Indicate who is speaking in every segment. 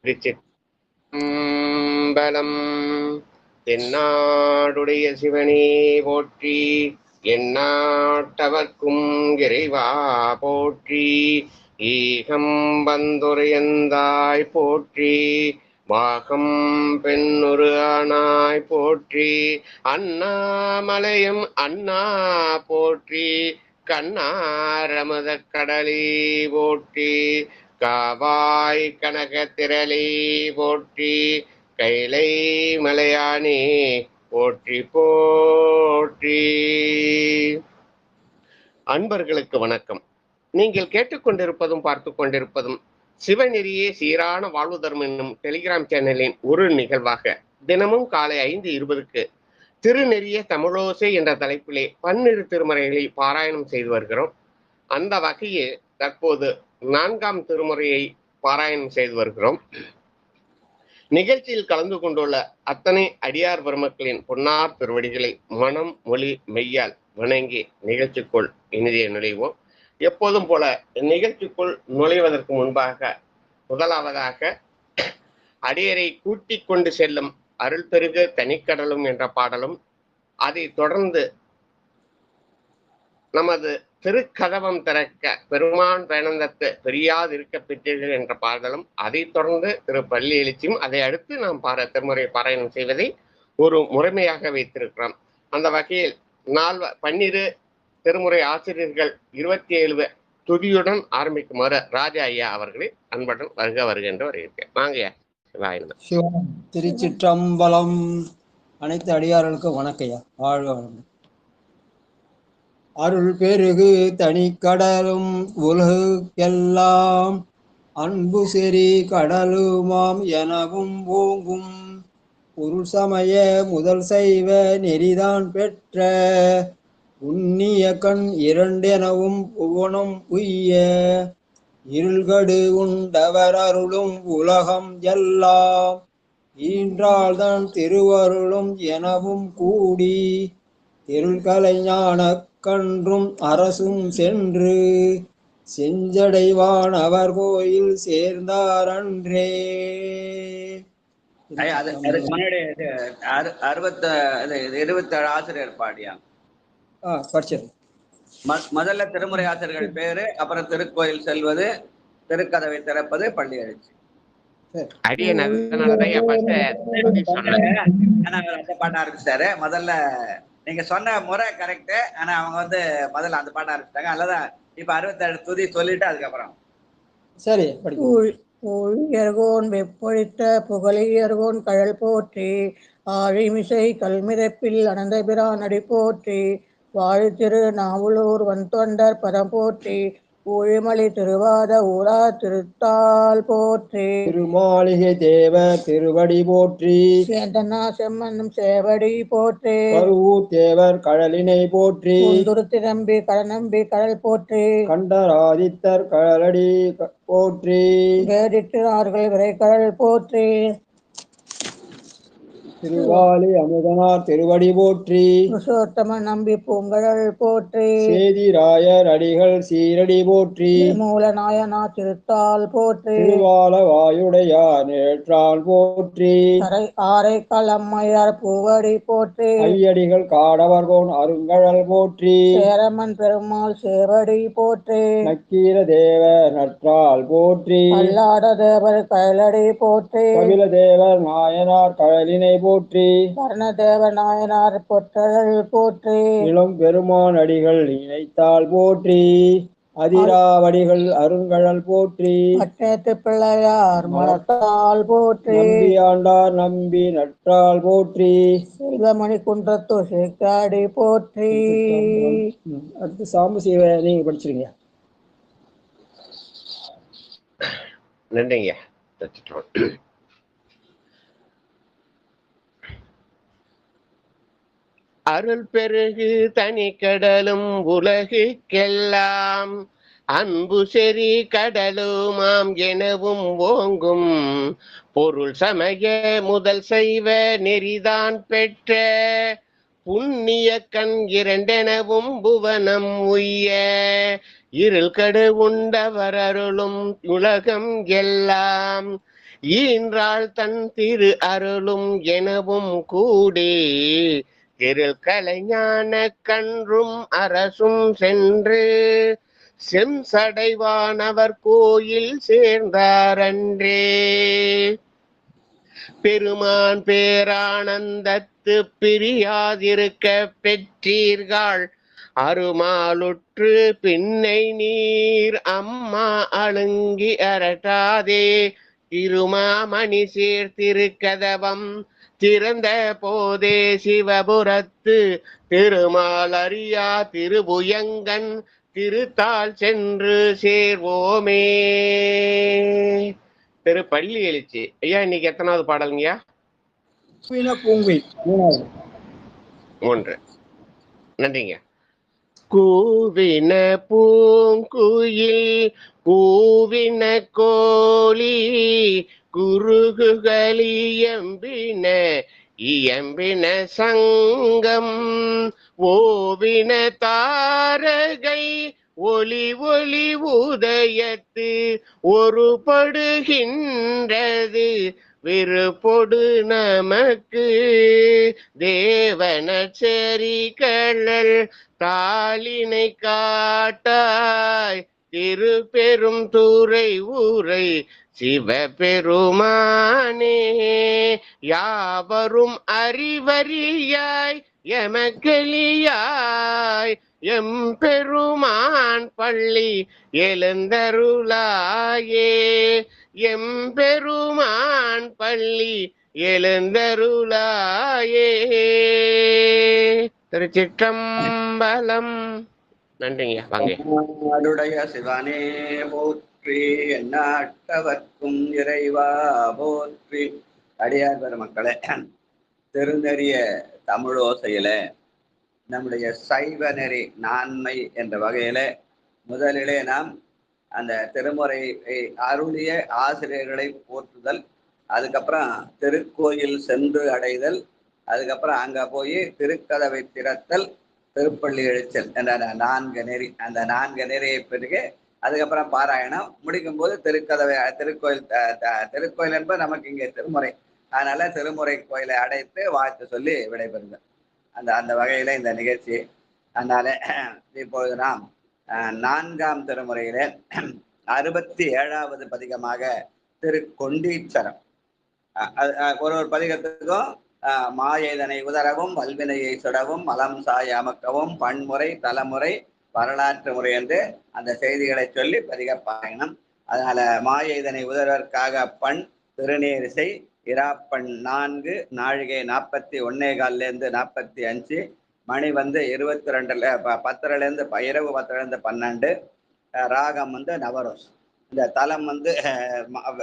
Speaker 1: திருச்சிற்றம்பலம். தென்னாடுடைய சிவனே போற்றி, எந்நாட்டவர்க்கும் இறைவா போற்றி. ஈகம் வந்துரையந்தாய் போற்றி, வாகம் பெண்ணொரு ஆனாய் போற்றி. அண்ணாமலையும் அண்ணா போற்றி, கண்ணாரமுத கடலே போற்றி. காவாய் கனக திரளே போற்றி, கைலை மலையானே போற்றி போற்றி. அன்பர்களுக்கு வணக்கம். நீங்கள் கேட்டுக்கொண்டிருப்பதும் பார்த்து கொண்டிருப்பதும் சிவநெறியே சீரான வாழ்வு தர்மம் என்னும் டெலிகிராம் சேனலின் ஒரு நிகழ்வாக தினமும் காலை 5:20 திருநெறிய தமிழோசை என்ற தலைப்பிலே 12 திருமுறைகளை பாராயணம் செய்து வருகிறோம். அந்த வகையில் தற்போது 4ஆம் திருமுறையை பாராயணம் செய்து வருகிறோம். நிகழ்ச்சியில் கலந்து கொண்டுள்ள அத்தனை அடியார் பெருமக்களின் பொன்னார் திருவடிகளை மனம் மொழி மெய்யால் வணங்கி நிகழ்ச்சிக்குள் இனிதே நுழைவோம். எப்போதும் போல நிகழ்ச்சிக்குள் நுழைவதற்கு முன்பாக முதலாவதாக அடியரை கூட்டிக் கொண்டு செல்லும் அருள் பெருக தனிக்கடலும் என்ற பாடலும், அதை தொடர்ந்து நமது திருக்கதவம் திறக்க பெருமான் பேனந்தத்து பெரியாதிருக்க பெற்றீர்கள் என்ற பாடலும், அதை தொடர்ந்து திரு பள்ளி எழுச்சியும், அதை அடுத்து நாம் திருமுறை பாராயணம் செய்வதை ஒரு முறைமையாக வைத்திருக்கிறோம். அந்த வகையில் 12 திருமுறை ஆசிரியர்கள் 27 துதியுடன் ஆரம்பிக்குமாறு ராஜா ஐயா அவர்களை அன்புடன் வருக என்று வருகிறேன். வாங்க
Speaker 2: திருச்சிற்றம்பலம். அனைத்து அடியார்களுக்கும் வணக்கையா, வாழ்க வளமுடன். அருள் பெருகு தனிக்கடலும் உலகுக்கெல்லாம் அன்பு செறி கடலுமாம் எனவும் ஓங்கும் பொருள் சமய முதல் செய்வ நெறிதான் பெற்ற உன்னிய கண் இரண்டெனவும் புவனம் உய்ய இருள்கடு உண்டவர் அருளும் உலகம் எல்லாம் ஈன்றால்தான் திருவருளும் எனவும் கூடி இருள்கலை ஞான கன்றும் அரசும் சென்று செஞ்சடைவான் அவர் கோயில் சேர்ந்தார் அன்றே.
Speaker 3: 27 ஆசிரியர் பாடியா
Speaker 2: படிச்சது.
Speaker 3: முதல்ல திருமுறை ஆசிரியர்கள் பேரு, அப்புறம் திருக்கோயில் செல்வது, திருக்கதவை திறப்பது, பள்ளி எழுச்சி. அந்த பாட்ட ஆரம்பிச்சிட்டாரு. முதல்ல நீங்க சொன்ன முறை கரெக்ட். ஆனா அவங்க முதல்ல அந்த பாட்ட ஆரம்பிச்சிட்டாங்க. அல்லதான் இப்ப 67 துதி சொல்லிட்டு அதுக்கப்புறம்
Speaker 2: சரி.
Speaker 4: ஊழியர்கோன் வெப்பொழித்த புகழியர்கோன் கழல் போற்றி, ஆழிமிசை கல்மிதப்பில் அனந்த பிரான் அடி போற்றி, வாழி திரு நாவலூர் வன்தொண்டர் பதம் போற்றி, ஊழிமலை திருவாத ஊரா திருத்தால் போற்றி,
Speaker 2: திருமாளிகை தேவர் திருவடி போற்றி,
Speaker 4: சேந்தனா செம்மன்னும் சேவடி போற்றி,
Speaker 2: பருவூர் தேவர் கழலினை போற்றி,
Speaker 4: குந்துருத்தி நம்பி கடநம்பி கடல் போற்றி,
Speaker 2: கண்டராதித்தர் கழலடி போற்றி,
Speaker 4: வேடிட்டார்கள் விரைக்கடல் போற்றி,
Speaker 2: திருவாலி அமுதனார் திருவடி போற்றி,
Speaker 4: புருஷோத்தமன் நம்பி பூங்கழல் போற்றி,
Speaker 2: சேதிராயர் அடிகள் சீரடி போற்றி,
Speaker 4: மூலநாயனா திருத்தால் போற்றி,
Speaker 2: திருவால வாயுடையார் நேற்றால் போற்றி,
Speaker 4: ஆரை களம்மையார் பூவடி போற்றி,
Speaker 2: ஐயடிகள் காடவர்கோன் அருங்கழல் போற்றி,
Speaker 4: சேரமன் பெருமாள் சேவடி போற்றி,
Speaker 2: நக்கீர தேவர் நற்றால் போற்றி,
Speaker 4: அல்லாட தேவர் கழலடி போற்றி,
Speaker 2: கபில தேவர் நாயனார் கழலினை போற்றி,
Speaker 4: கர்ணதேவ நாயனார் பொற்றல் போற்றி,
Speaker 2: இளம் பெருமான் அடிகள் இணைத்தால் போற்றி, அதிராவடிகள் அருங்கழல் போற்றி,
Speaker 4: அட்டேத்து பிள்ளையார் மலத்தால் போற்றி,
Speaker 2: நம்பி ஆண்டார் நம்பி நற்றால் போற்றி,
Speaker 4: செல்வமணி குன்றத்து சேக்காடி போற்றி.
Speaker 2: அடுத்து சாம்பு சிவ நீங்க படிச்சிருங்க.
Speaker 1: நன்றிங்க. அருள் பெருகு தனிக்கடலும் உலகுக்கெல்லாம் அன்பு செறி கடலுமாம் எனவும் ஓங்கும் பொருள் சமய முதல் செய்வ நெறிதான் பெற்ற புண்ணிய கண் இரண்டெனவும் புவனம் உய்ய இருள் கடு உண்டவர் அருளும் உலகம் எல்லாம் ஈன்றாள் தன் திரு அருளும் எனவும் கூடி திரு கலைஞான கன்றும் அரசும் சென்று செம்சடைவானவர் கோயில் சேர்ந்தாரன்றே. பெருமான் பேரானந்தத்து பிரியாதிருக்க பெற்றீர்கள் அருமாலுற்று பின்னை நீர் அம்மா அழுங்கி அரட்டாதே. திருமாமணி சேர்த்திருக்கதவம் திறந்த போதே சிவபுரத்து திருமால் அறியா திருபுயங்கன் திருத்தாள் சென்று சேர்வோமே. திரு பள்ளி எழுச்சி ஐயா, இன்னைக்கு எத்தனாவது பாடலுங்கய்யா?
Speaker 2: பூங்குயில்
Speaker 1: 3. நன்றிங்க. கூவின பூங்குயில் கூவின கோழி குருகுகளி எம்பின இயம்பின சங்கம் ஓவின தாரகை ஒளி ஒளி உதயத்து ஒருபடுகின்றது விருப்பொடு நமக்கு தேவனச்சரி கள்ளல் தாளினை காட்டாய் திருப்பெரும் துறை ஊரை சிவபெருமானே. யாவரும் அறிவறியாய் எமக்களியாய் எம்பெருமான் பள்ளி எழுந்தருளாயே. எம்பெருமான் பள்ளி எழுந்தருளாயே. திருச்சிற்றம்பலம். நன்றிங்க. வாங்க.
Speaker 3: அருடைய சிவனே போற்றி, எந்நாட்டவர்க்கும் இறைவா போற்றி. அடியார் பெருமக்களே, திருநெறிய தமிழோசையில நம்முடைய சைவ நெறி நான்மை என்ற வகையில முதலிலே நாம் அந்த திருமுறை அருளிய ஆசிரியர்களை போற்றுதல், அதுக்கப்புறம் திருக்கோயில் சென்று அடைதல், அதுக்கப்புறம் அங்க போய் திருக்கதவை திறத்தல், திருப்பள்ளி எழுச்சல் என்ற 4 நெறி. அந்த 4 நெறியை பிறகு அதுக்கப்புறம் பாராயணம் முடிக்கும் போது திருக்கதவை திருக்கோயில் என்பது நமக்கு இங்கே திருமுறை, அதனால திருமுறை கோயிலை அடைத்து வாழ்த்து சொல்லி விடைபெறுதல். அந்த வகையில இந்த நிகழ்ச்சி. அதனால இப்பொழுது நாம் 4ஆம் திருமுறையில 67வது பதிகமாக திருக்கொண்டீச்சரம். ஒரு பதிகத்துக்கும் மாயதனை உதரவும் வல்வினையை சுடவும் மலம் சாய அமக்கவும் பன்முறை தலைமுறை வரலாற்று முறை என்று அந்த செய்திகளை சொல்லி பதிக பாயணம். அதனால மாயதனை உதர்வதற்காக பண் திருநீரிசை இராப்பண் 4 நாழிகை 41:15 45 மணி 22 10 இரவு 10 12 ராகம் நவரோஸ். இந்த தலம்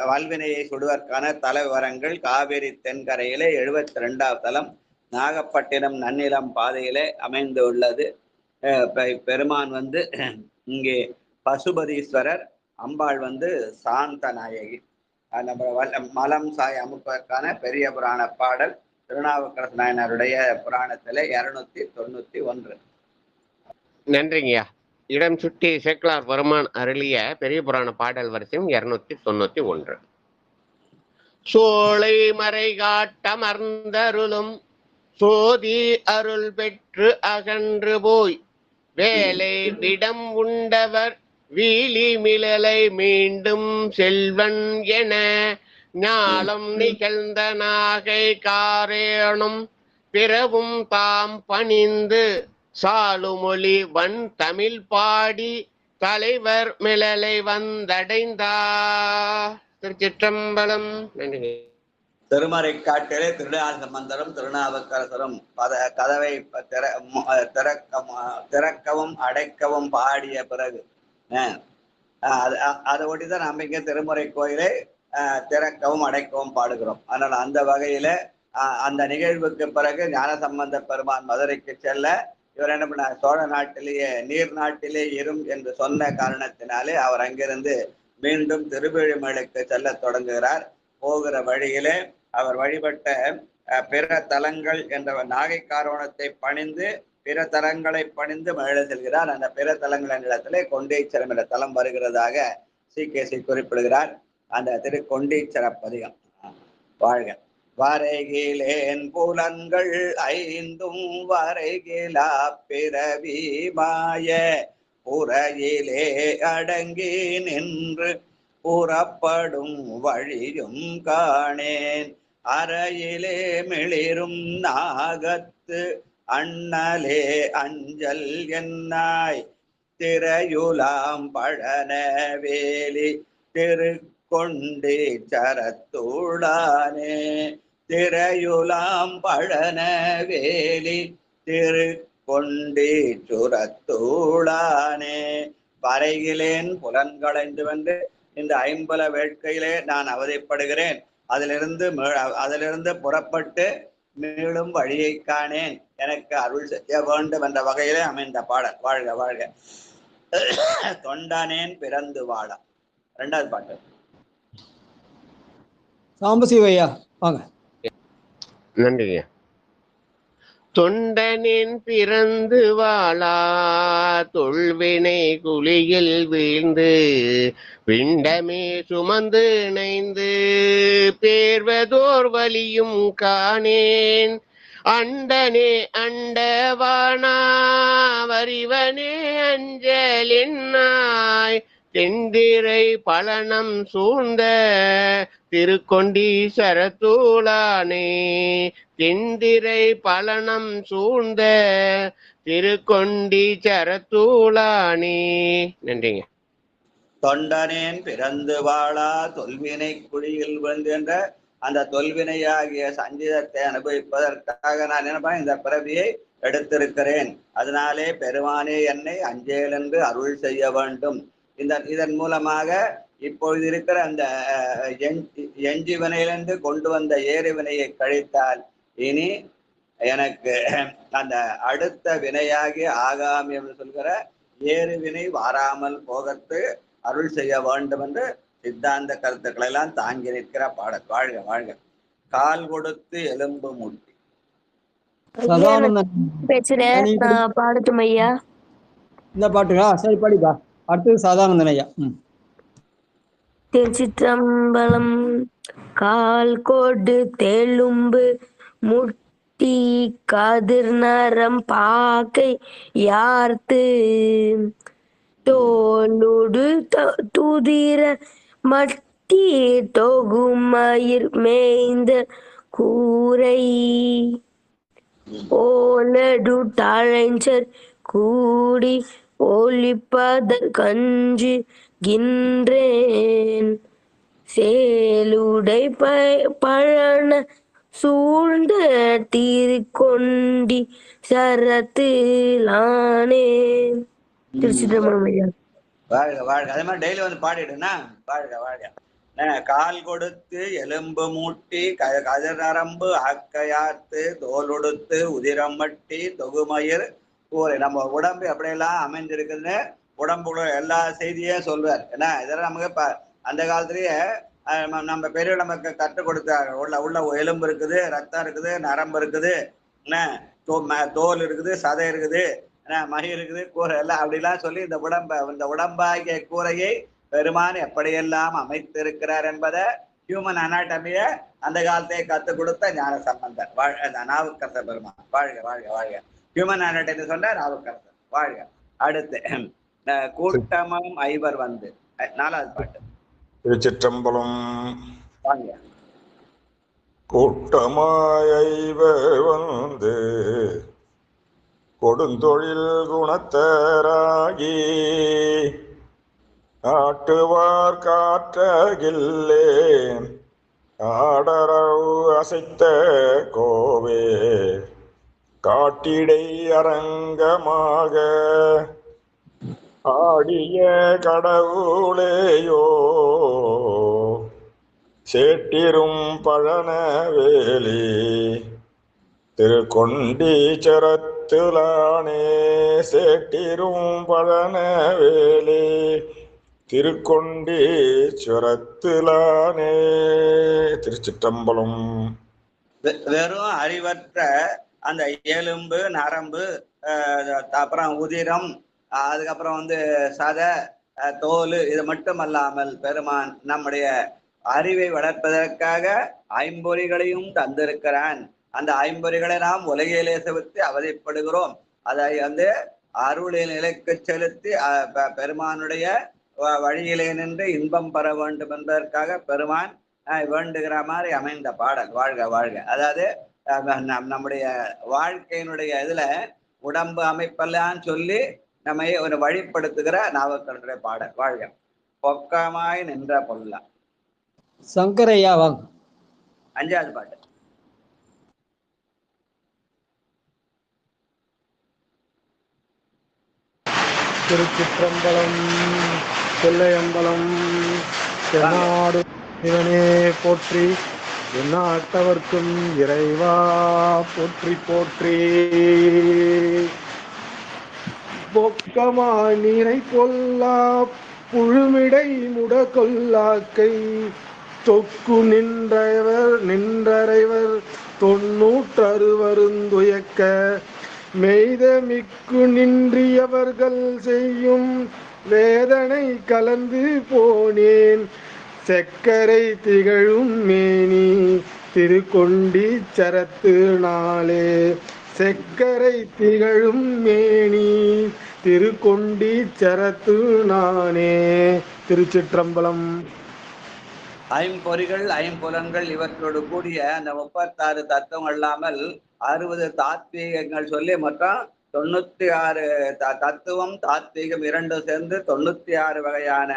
Speaker 3: வல்வினையை சுடுவதற்கான தல விவரங்கள் காவிரி தென்கரையிலே 72வது தலம் நாகப்பட்டினம் நன்னிலம் பாதையிலே அமைந்து உள்ளது. பெருமான் இங்கே பசுபதீஸ்வரர், அம்பாள் சாந்த நாயகி. நம்ம மலம் சாய் அமுப்பதற்கான பெரிய புராண பாடல் திருநாவுக்கரசு நாயனாருடைய புராணத்திலே 291.
Speaker 1: நன்றிங்கய்யா. இடம் சுட்டி சேக்கிழார் பெருமான் அருளிய பெரிய புராண பாடல் வரிசையும் 291. சோலை மறை காட்டமர்ந்தருளும் சோதி அருள் பெற்று அகன்று போய் வேலை விடம் உண்டவர் வீலி மிளலை மீண்டும் செல்வன் என ஞாலம் நிகழ்ந்த நாகை காரேணும் பிறவும் தாம் பணிந்து சாலுமொழி வன் தமிழ் பாடி தலைவர் மிளலை வந்தடைந்தார். திருச்சிற்றம்பலம்.
Speaker 3: திருமறை காட்டிலே திருநாள் சம்பந்தரும் திருநாவுக்கரசரும் கதவை திறக்கவும் அடைக்கவும் பாடிய பிறகு அதை ஒட்டிதான் நம்ம இங்க திருமுறை கோயிலை திறக்கவும் அடைக்கவும் பாடுகிறோம். அதனால அந்த வகையில அந்த நிகழ்வுக்கு பிறகு ஞானசம்பந்த பெருமான் மதுரைக்கு செல்ல இவர் என்ன பண்ண, சோழ நாட்டிலேயே நீர் நாட்டிலே இரும் என்று சொன்ன காரணத்தினாலே அவர் அங்கிருந்து மீண்டும் திருவிழிமலைக்கு செல்ல தொடங்குகிறார். போகிற வழியிலே அவர் வழிபட்ட பிற தலங்கள் என்ற நாகை காரோணத்தை பணிந்து பிற தலங்களை பணிந்து மகிழ செல்கிறார். அந்த பிற தலங்களின் இடத்திலே கொண்டீச்சரம் என்ற தலம் வருகிறதாக சி குறிப்பிடுகிறார். அந்த திருக்கொண்டீச்சர பதிகம் வாழ்க. வரைகிலேன் புலன்கள் ஐந்தும் வரைகிலா பிறவி மாய புறையிலே அடங்கி நின்று புறப்படும் வழியும் காணேன் அறையிலே மிளிரும் நாகத்து அண்ணலே அஞ்சல் என்னாய் திரையுலாம் பழன வேலி திருக்கொண்டி சரத்தூடானே திரையுலாம் பழன வேலி திருக்கொண்டி சுரத்தூடானே. வரைகிலேன் புலன்களைந்து வந்து இந்த ஐம்பல வேட்கையிலே நான் அவதிப்படுகிறேன். அதிலிருந்து புறப்பட்டு மீளும் வழியை காணேன், எனக்கு அருள் செய்ய வேண்டும் என்ற வகையிலே அமைந்த பாடல். வாழ்க வாழ்க. தொண்டனேன் பிறந்து வாழ. ரெண்டாவது பாட்டு.
Speaker 2: சாம்பசிவையா வாங்க.
Speaker 1: நன்றிங்க. தொண்டனின் பிறந்து வாழா தொல்வினை குழியில் வீழ்ந்து பிண்டமே சுமந்து இணைந்து பேர்வதோர் வலியும் காணேன் அண்டனே அண்டவானா வரிவனே அஞ்சலின்னாய் தெந்திரை பழனம் சூழ்ந்த திருக்கொண்டீசரத்தூளானே தெந்திரை பழனம் சூழ்ந்த திருக்கொண்டீசரத்தூளானே. நன்றிங்க.
Speaker 3: தொண்டனேன் பிறந்து வாழா தொல்வினை குழியில் விழுந்து என்ற அந்த தொல்வினையாகிய சஞ்சிதத்தை அனுபவிப்பதற்காக நான் நினைப்பேன் இந்த பிறவியை எடுத்திருக்கிறேன். அதனாலே பெருமானே என்னை அஞ்சேல் என்று அருள் செய்ய வேண்டும். இதன் மூலமாக இப்பொழுது இருக்கிற அந்த எஞ்சி வினையிலிருந்து கொண்டு வந்த ஏறு வினையை கழித்தால் இனி எனக்கு அந்த அடுத்த வினையாகி ஆகாமி என்று சொல்கிற ஏறு வினை வாராமல் போகத்து அருள் செய்ய வேண்டும் என்று சித்தாந்த கருத்துக்களை எல்லாம் தாங்கி நிற்கிற பாடல். வாழ்க வாழ்க. கால் கொடுத்து எலும்பு மூட்டி.
Speaker 5: பாடட்டும் ஐயா
Speaker 2: இந்த பாட்டுங்களா? சரி படிப்பா. அடுத்தது சாதானந்தன் ஐயா.
Speaker 5: திருச்சிற்றம்பலம். கால் கோடு தெலும்பு முட்டி கதிர் நரம் பாக்கை யார்த்து தோலுடு துதிர மட்டி தொகுமயிர் மேய்ந்த கூரை ஓலடு தழைஞ்சர் கூடி ஒளிப்பத கஞ்சு கின்றேன் சேலுடை பழன சூழ்ந்த திருக்கொண்டி சரத்திலானே. திருச்சிற்றம்பலம் ஐயா.
Speaker 3: வாழ்க வாழ்க. அதே மாதிரி டெய்லி வந்து பாடிடுனா வாழ்க வாழ்க. கால் கொடுத்து எலும்பு மூட்டி கதிர் நரம்பு ஆக்கையார்த்து தோலுடுத்து உதிரம் மட்டி தொகுமயிர் கூரை. நம்ம உடம்பு எப்படியெல்லாம் அமைஞ்சிருக்குன்னு உடம்புல எல்லா செய்தியும் சொல்வார். ஏன்னா இதெல்லாம் நமக்கு அந்த காலத்திலேயே நம்ம பெரியவர் நமக்கு கற்றுக் கொடுத்தார். உள்ள எலும்பு இருக்குது, ரத்தம் இருக்குது, நரம்பு இருக்குது, தோல் இருக்குது, சதை இருக்குது, மகி இருக்குது, கூரை எல்லாம் அப்படிலாம் சொல்லி இந்த உடம்பாகிய கூரையை பெருமான் எப்படியெல்லாம் அமைத்திருக்கிறார் என்பதை ஹியூமன் அனாட்டமிய அந்த காலத்தை கற்றுக் கொடுத்த ஞான சம்பந்தர் நாவுக்கரசர் பெருமான். வாழ்க வாழ்க வாழ்க. ஹியூமன் அனாட்டமி சொன்ன நாவுக்கரசர். வாழ்க. அடுத்து கூட்டமும் ஐவர் வந்து. நாலாவது பாட்டு.
Speaker 6: திருச்சிற்றம்பலம்.
Speaker 3: வாங்க.
Speaker 6: கூட்டமாய் ஐவர் வந்து கொடுந்தொழில் குணத்தராகி ஆட்டுவார் காற்றகில்லேன் ஆடரவு அசைத்த கோவே காட்டிடை அரங்கமாக ஆடிய கடவுளேயோ சேட்டிரும் பழனவேலி திருக்கொண்டீச்சரத்திலானே சேட்டிரும் பழனவேலி திருக்கொண்டீச்சரத்திலானே. திருச்சிற்றம்பலம்.
Speaker 3: வெறும் அறிவற்ற அந்த எலும்பு நரம்பு அப்புறம் உதிரம் அதுக்கப்புறம் வந்து சதை தோல் இது மட்டும் அல்லாமல் பெருமான் நம்முடைய அறிவை வளர்ப்பதற்காக ஐம்பொறிகளையும் தந்திருக்கிறான். அந்த ஐம்பொறிகளை நாம் உலகிலே செலுத்தி அவதிப்படுகிறோம். அதை வந்து அருளின் நிலைக்கு செலுத்தி பெருமானுடைய வழியிலே நின்று இன்பம் பெற வேண்டும் என்பதற்காக பெருமான் வேண்டுகிற மாதிரி அமைந்த பாடல். வாழ்க வாழ்க. அதாவது நம்முடைய வாழ்க்கையினுடைய இதுல உடம்பு அமைப்பெல்லாம் சொல்லி நம்மை ஒரு வழிப்படுத்துகிற நாவக்கனுடைய பாடல். வாழ்க. பொக்கமாய் நின்ற பொல்லா.
Speaker 2: சங்கரையா வாங்க.
Speaker 3: 5வது பாட்டு.
Speaker 7: திருச்சிற்றம்பலம் தில்லையம்பலம் தென்னாடு இவனே போற்றி எந்நாட்டவர்க்கும் இறைவா போற்றி போற்றி. பொக்கமா நீரை கொல்லா புழுமிடை முட கொல்லாக்கை தொக்கு நின்றறைவர் 90 மெய்த மிக்கு நின்றியவர்கள் செய்யும் வேதனை கலந்து போனேன் செக்கரை திகழும் மேனி திருக்கொண்டீச்சரத்து நாளே. செக்கரை திகழும் மேனி திருக்கொண்டீச்சரத்து நானே. திருச்சிற்றம்பலம்.
Speaker 3: ஐம்பொறிகள் ஐம்புலன்கள் இவற்றோடு கூடிய அந்த 36 தத்துவம் அல்லாமல் 60 தாத்வீகங்கள் சொல்லி மொத்தம் 96 தத்துவம் தாத்வீகம் 2 சேர்ந்து 96 வகையான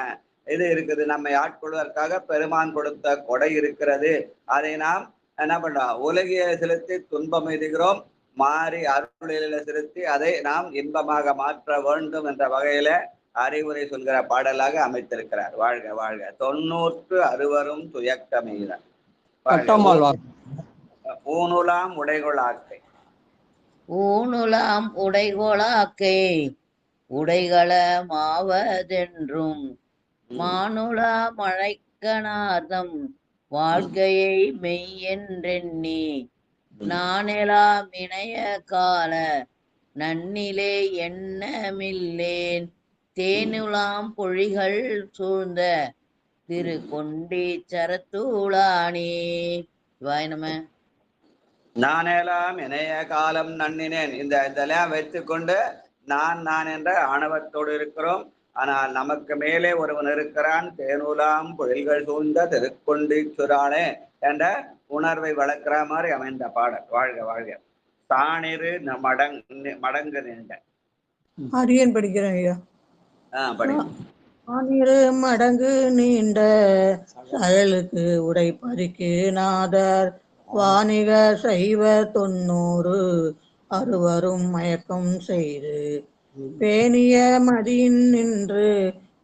Speaker 3: இது இருக்குது. நம்மை ஆட்கொள்வதற்காக பெருமான் கொடுத்த கொடை இருக்கிறது. அதை நாம் என்ன பண்றோம்? உலகிய செலுத்தி துன்பம் எய்துகிறோம். மாறி அருளில செலுத்தி அதை நாம் இன்பமாக மாற்ற வேண்டும் என்ற வகையில அறிவுரை சொல்கிற பாடலாக அமைத்திருக்கிறார். வாழ்க வாழ்க. 90 துயக்கமெய்தார். ஊனுலாம் உடைகொளாக்கை.
Speaker 8: ஊனுலாம் உடைகொளாக்கை உடைகள மாவதென்றும் மானுலா மழைக்கநாதம் வாழ்க்கையை மெய்யென்றெண்ணி நானெலாம் இணைய கால நன்னிலே எண்ணமில்லேன் தேனுலாம் பொழிகள் சூழ்ந்த திருக்கொண்டீச்சரத்தூளானே. வாய்னம
Speaker 3: நானெல்லாம் இணைய காலம் நன்னினேன். இதெல்லாம் வைத்துக்கொண்டு நான் என்ற ஆணவத்தோடு இருக்கிறோம். ஆனால் நமக்கு மேலே ஒருவன் இருக்கிறான். தேனுலாம் பொழில்கள் சூழ்ந்த திருக்கொண்டீச்சுரானே என்ற உணர்வை வளர்க்கிற மாதிரி அமைந்த பாடல். வாழ்க வாழ்க. தானிரு மடங்கு நின்ற.
Speaker 4: அரியன் படிக்கிறேன் ஐயா. தானிரு மடங்கு நீண்ட செயலுக்கு உடை பறிக்கு நாதர் வாணிக சைவ 90 அறுவரும் மயக்கம் செய்து பேணிய மதியின் நின்று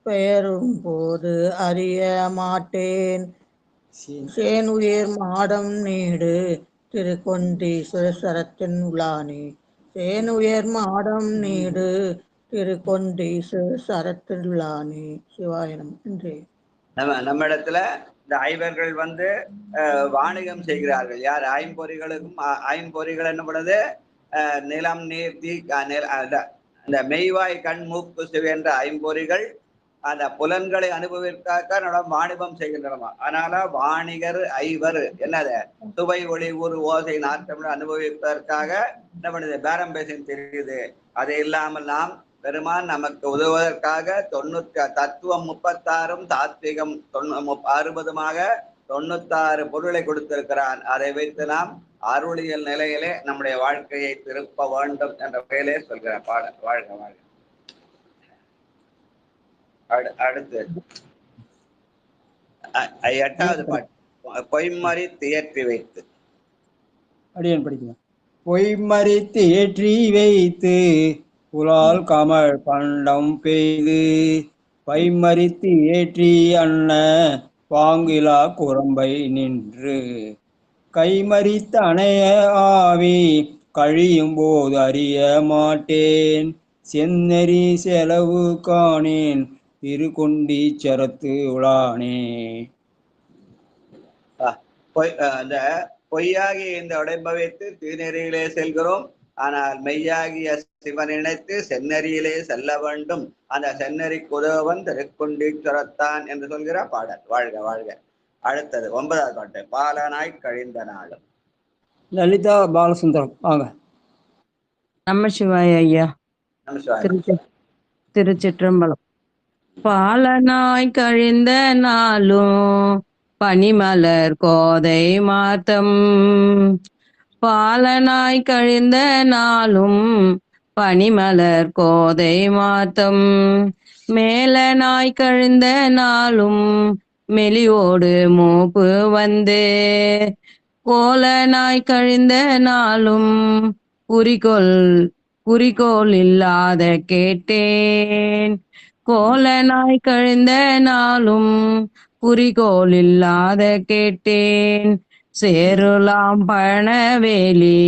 Speaker 4: பெயரும் போது அறிய மாட்டேன் சேனுயிர் மாடம் நீடு திருக்கொண்டீஸ்வரத்தின் உலானே. சேனுயர் மாடம் நீடு திருக்கொண்டீஸ்வரத்தின் உலானே. சிவாயனம். நன்றி.
Speaker 3: நம்ம இடத்துல இந்த ஐவர்கள் வந்து வாணிகம் செய்கிறார்கள். யார்? ஐம்பொறிகளுக்கும். ஐம்பொறிகள் என்ன பண்ணுது? நிலம் நீர் தீ அந்த மெய்வாய் கண் மூக்கு செவி என்ற ஐம்பொறிகள் அந்த புலன்களை அனுபவிற்காக நடம் வாணிபம் செய்கின்றனமா. அதனால வாணிகர் ஐவர் என்னது? சுவை ஒளி ஊர் ஓசை நாட்டம் அனுபவிப்பதற்காக என்ன பண்ணுது? பேரம் பேசின்னு தெரியுது. அது இல்லாமல் நாம் பெருமான் நமக்கு உதவுவதற்காக 90 தத்துவம் 36 தாத்விகம் 60 96 பொருளை கொடுத்திருக்கிறான். அதை வைத்து நாம் அருளியல் நிலையிலே நம்முடைய வாழ்க்கையை திருப்ப வேண்டும் என்ற வகையிலே சொல்கிற பாடல். வாழ்க வாழ்க. அடுத்து 8வது பாட்டு. பொய்மறி தியற்றி வைத்து.
Speaker 2: அடியன் படிக்கலாம். பொய்மறித்து ஏற்றி வைத்து புலால் கமல் பண்டம் பெய்து பைமறித்து ஏற்றி அண்ண பாங்கிலா குரம்பை நின்று கைமறித்த அணைய ஆவி கழியும் போது அறிய மாட்டேன் செந்நெறி செலவு காணேன் திருக்கொண்டீச்சரத்து உளானே.
Speaker 3: அந்த பொய்யாகி இந்த உடம்பை வைத்து தீநெறியிலே செல்கிறோம். ஆனால் மெய்யாகிய சிவன் இணைத்து செந்நெறியிலே செல்ல வேண்டும். அந்த செந்நெறிக்கு உதவன் திருக்கொண்டீச்சரத்தான் என்று சொல்கிற பாடல். வாழ்க வாழ்க. அடுத்தது 9வது பாட்டு, பாலனாய் கழிந்த நாளும்.
Speaker 2: லலிதா பாலசுந்தரம் வாங்க.
Speaker 5: நம சிவாய ஐயா. திருச்சிற்றம்பலம். பாலனாய் கழிந்த நாளும் பனிமலர் கோதை மாத்தம். பாலனாய் கழிந்த நாளும் பனிமலர் கோதை மாத்தம். மேலனாய் கழிந்த நாளும் மெலிவோடு மூப்பு வந்து. கோலனாய் கழிந்த நாளும் குறிக்கோள் இல்லாத கேட்டேன். கோலனாய் கழிந்த நாளும் குறிக்கோள் இல்லாத கேட்டேன். சேருலாம் பழனவேலி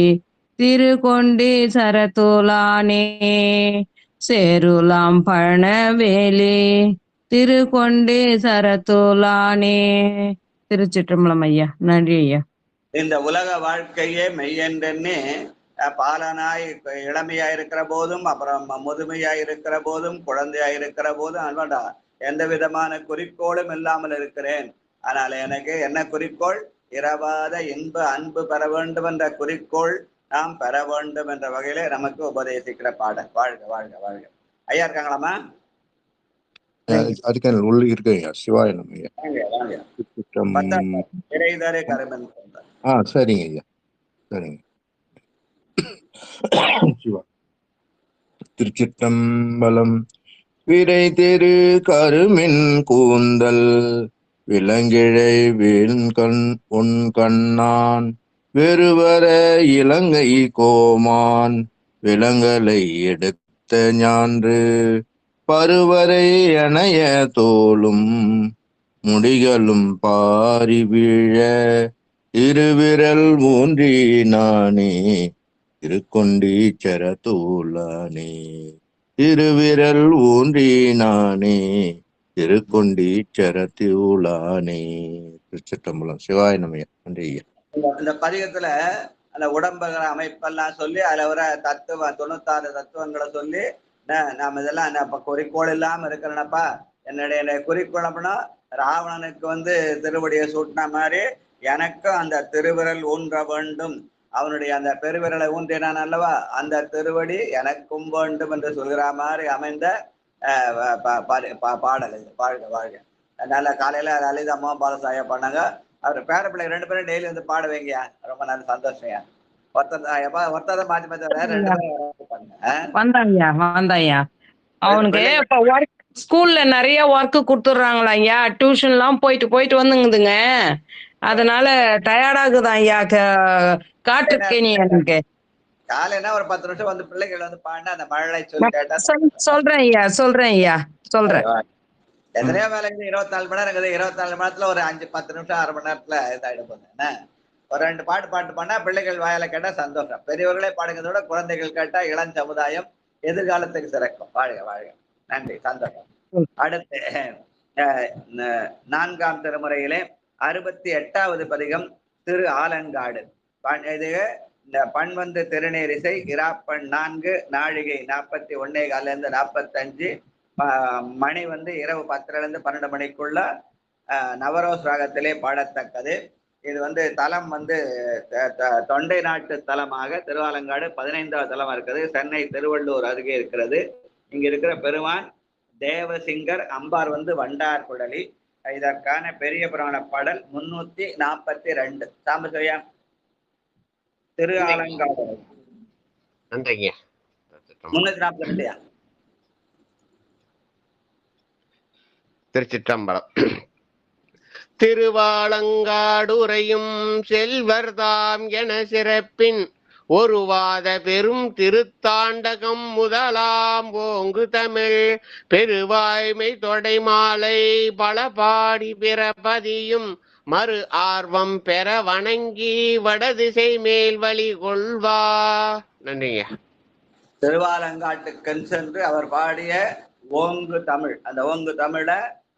Speaker 5: திருக்கொண்டி சரத்துலானே. சேருலாம் பழனவேலி திருக்கொண்டி சரத்துலானே. திருச்சிற்றம்பலம் ஐயா. நன்றி ஐயா.
Speaker 3: இந்த உலக வாழ்க்கையே மெய்யென்றே பாலனாய் இளமையா இருக்கிற போதும், அப்புறம் முதுமையா இருக்கிற போதும், குழந்தையா இருக்கிற போதும் அல்வாடா எந்த விதமான குறிக்கோளும் இல்லாமல் இருக்கிறேன். ஆனால் எனக்கு என்ன குறிக்கோள்? இரவாத இன்ப அன்பு பெற வேண்டும் என்ற குறிக்கோள் நாம் பெற வேண்டும் என்ற வகையில நமக்கு உபதேசிக்கிற பாடல். வாழ்க வாழ்க வாழ்க. ஐயா இருக்காங்களாமா?
Speaker 9: அதுக்கான உள்ள இருக்குங்க. சிவாய நம்ம ஐயா.
Speaker 3: இறைதரே கருமன்.
Speaker 9: சரிங்க ஐயா, சரிங்க. சிவா. திருச்சிற்றம்பலம். விரை தெரு கருமின் கூந்தல் விலங்கிழை வீண்கண் உன் கண்ணான் வெறுவர இலங்கை கோமான் விலங்கலை எடுத்த ஞான்று பருவரை அணைய தோளும் முடிகளும் பாரி வீழ இருவிரல் ஊன்றி நானே திருக்கொண்டீச்சர தூளானே. திருவிரல் ஊன்றி நானே திருக்கொண்டீச்சர தூளானே. திருச்சிற்றம்பலம். சிவாய நமய. நன்றி ஐயா.
Speaker 3: இந்த பதிகத்துல அந்த உடம்புகிற அமைப்பெல்லாம் சொல்லி அதுல வர தத்துவம் 96 தத்துவங்களை சொல்லி நாம இதெல்லாம் குறிக்கோள் இல்லாம இருக்கிறனப்பா. என்னுடைய குறிக்கோள் அப்படின்னா ராவணனுக்கு திருவடியை சூட்டின மாதிரி எனக்கும் அந்த திருவிரல் ஊன்ற வேண்டும். அவனுடைய அந்த பெருவிரலை ஊன்றினான் அல்லவா, அந்த திருவடி எனக்கும் வேண்டும் என்று சொல்கிற மாதிரி அமைந்த பாடல் இது. வாழ்க வாழ்க. அதனால காலையில லலிதா அம்மா பாலசாயா பண்ணாங்க. அவர் பேரப்பிள்ளை 2 பேரும் டெய்லி பாட வைங்கயா. ரொம்ப நல்ல சந்தோஷம். ஒருத்தர் மாத்தி மாத்தி 2 பேரும்
Speaker 5: வந்தாயா. அவனுக்கு இப்ப ஒர்க் ஸ்கூல்ல நிறைய ஒர்க் கொடுத்துடுறாங்களா ஐயா. டியூஷன் எல்லாம் போயிட்டு வந்துங்குதுங்க. அதனால டயர்டாகுதான் ஐயா. காட்டிருக்கேன் எனக்கு.
Speaker 3: காலையில ஒரு 10 நிமிஷம் பிள்ளைகள் பாடினா அந்த மழை சொல்லி கேட்டா
Speaker 5: சொல்றேன் ஐயா.
Speaker 3: எத்தனையோ வேலை 24 மணி நேரம் இருக்குது. 24 மணி நேரத்துல ஒரு 5-10 நிமிஷம் 1/2 மணி நேரத்துல இதாயிட போகுது. ஒரு 2 பாட்டு பண்ணா பிள்ளைகள் வாயில கேட்டா சந்தோஷம். பெரியவர்களே பாடுங்கிறத விட குழந்தைகள் கேட்டா இளம் சமுதாயம் எதிர்காலத்துக்கு சிறக்கும். வாழ்க வாழ்க. நன்றி, சந்தோஷம். அடுத்து 4ஆம் திருமுறையிலே 68வது பதிகம் திரு ஆலங்காடு. இது இந்த பண் திருநேரிசை இராப்பண் 4 நாழிகை 41:15 45 மணி இரவு 10 to 12 மணிக்குள்ள நவரோஸ் ராகத்திலே பாடத்தக்கது. இது தலம் தொண்டை நாட்டு தலமாக திருவாலங்காடு 15வது தலமா இருக்குது. சென்னை திருவள்ளூர் அருகே இருக்கிறது. இங்க இருக்கிற பெருமான் தேவசிங்கர், அம்பார் வண்டார் குழலி. இதற்கான பெரிய புராண பாடல் 342. சாம்பசிவயா திரு ஆலங்காடு.
Speaker 1: நன்றிங்க.
Speaker 3: 342.
Speaker 1: திருச்சிற்றம்பலம். திருவாலங்காடுரையும் செல்வர்தாம் என சிறப்பின் ஒருவாத பெரும் திருத்தாண்டகம் முதலாம் ஓங்கு தமிழ் பெருவாய்மை தொடை மாலை பல பாடி பிறபதியும் மறு ஆர்வம் பெற வணங்கி வடதிசை மேல் வழி கொள்வா. நன்றிங்க.
Speaker 3: திருவாலங்காட்டுக்கண் சென்று அவர் பாடிய ஓங்கு தமிழ், அந்த ஓங்கு தமிழ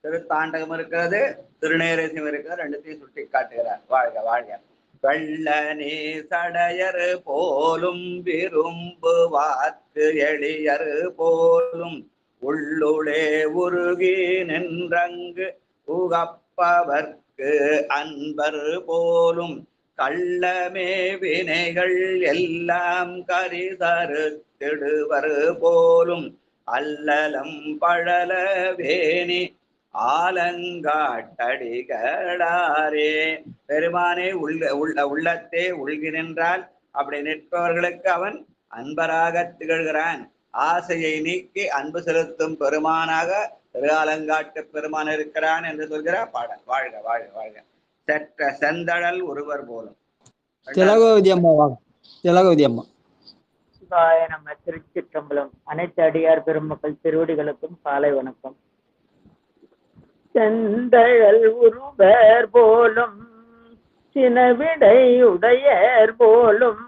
Speaker 3: திருத்தாண்டகம் இருக்கிறது, திருநேரேசம் இருக்கிறது. 2த்தையும் சுட்டி காட்டுகிறார். வாழ்க வாழ்க. வெள்ள நீ சடையரு போலும் விரும்பு வாக்கு எளியரு போலும் உள்ளுளே உருகி நின்றங்கு உகப்பவர் தமக்கு அன்பர் போலும் கள்ளமே வினைகள் எல்லாம் கரிதறுத்திடுவர் போலும் அல்லலம் பழல வேணி ஆலங்காட்டடிகளாரே. பெருமானே உள்ளத்தே உள்கி நின்றால் அப்படி நிற்பவர்களுக்கு அவன் அன்பராக திகழ்கிறான். ஆசையை நீக்கி அன்பு செலுத்தும் பெருமானாக திருஆலங்காட்டு பெருமான் இருக்கிறான் என்று சொல்கிறார் பாடல். வாழ்க வாழ்க வாழ்க. செற்ற செந்தழல் ஒருவர் போலும்.
Speaker 2: திலகவதி அம்மா வாங்க. திலகவதி அம்மா.
Speaker 10: சிவாய நம்ம திருச்சிற்றம்பலம். அனைத்து அடியார் பெருமக்கள் திருவடிகளுக்கும் காலை வணக்கம். செந்தழல் உருவர் போலும் சினவிடை உடையர் போலும்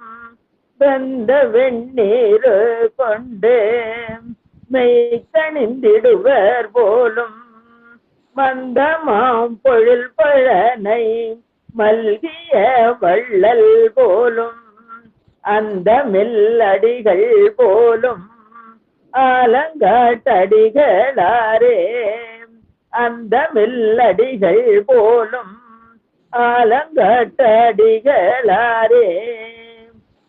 Speaker 10: வெந்த வெண்ணீர் கொண்டு மெய்கணிந்திடுவர் போலும் மந்தமாம் பொழில் பழனை மல்கிய வள்ளல் போலும் அந்த மெல்லடிகள் போலும் ஆலங்காட்டடிகளாரே. அந்த மெல்லடிகள் போலும் ஆலங்காட்டடிகளாரே.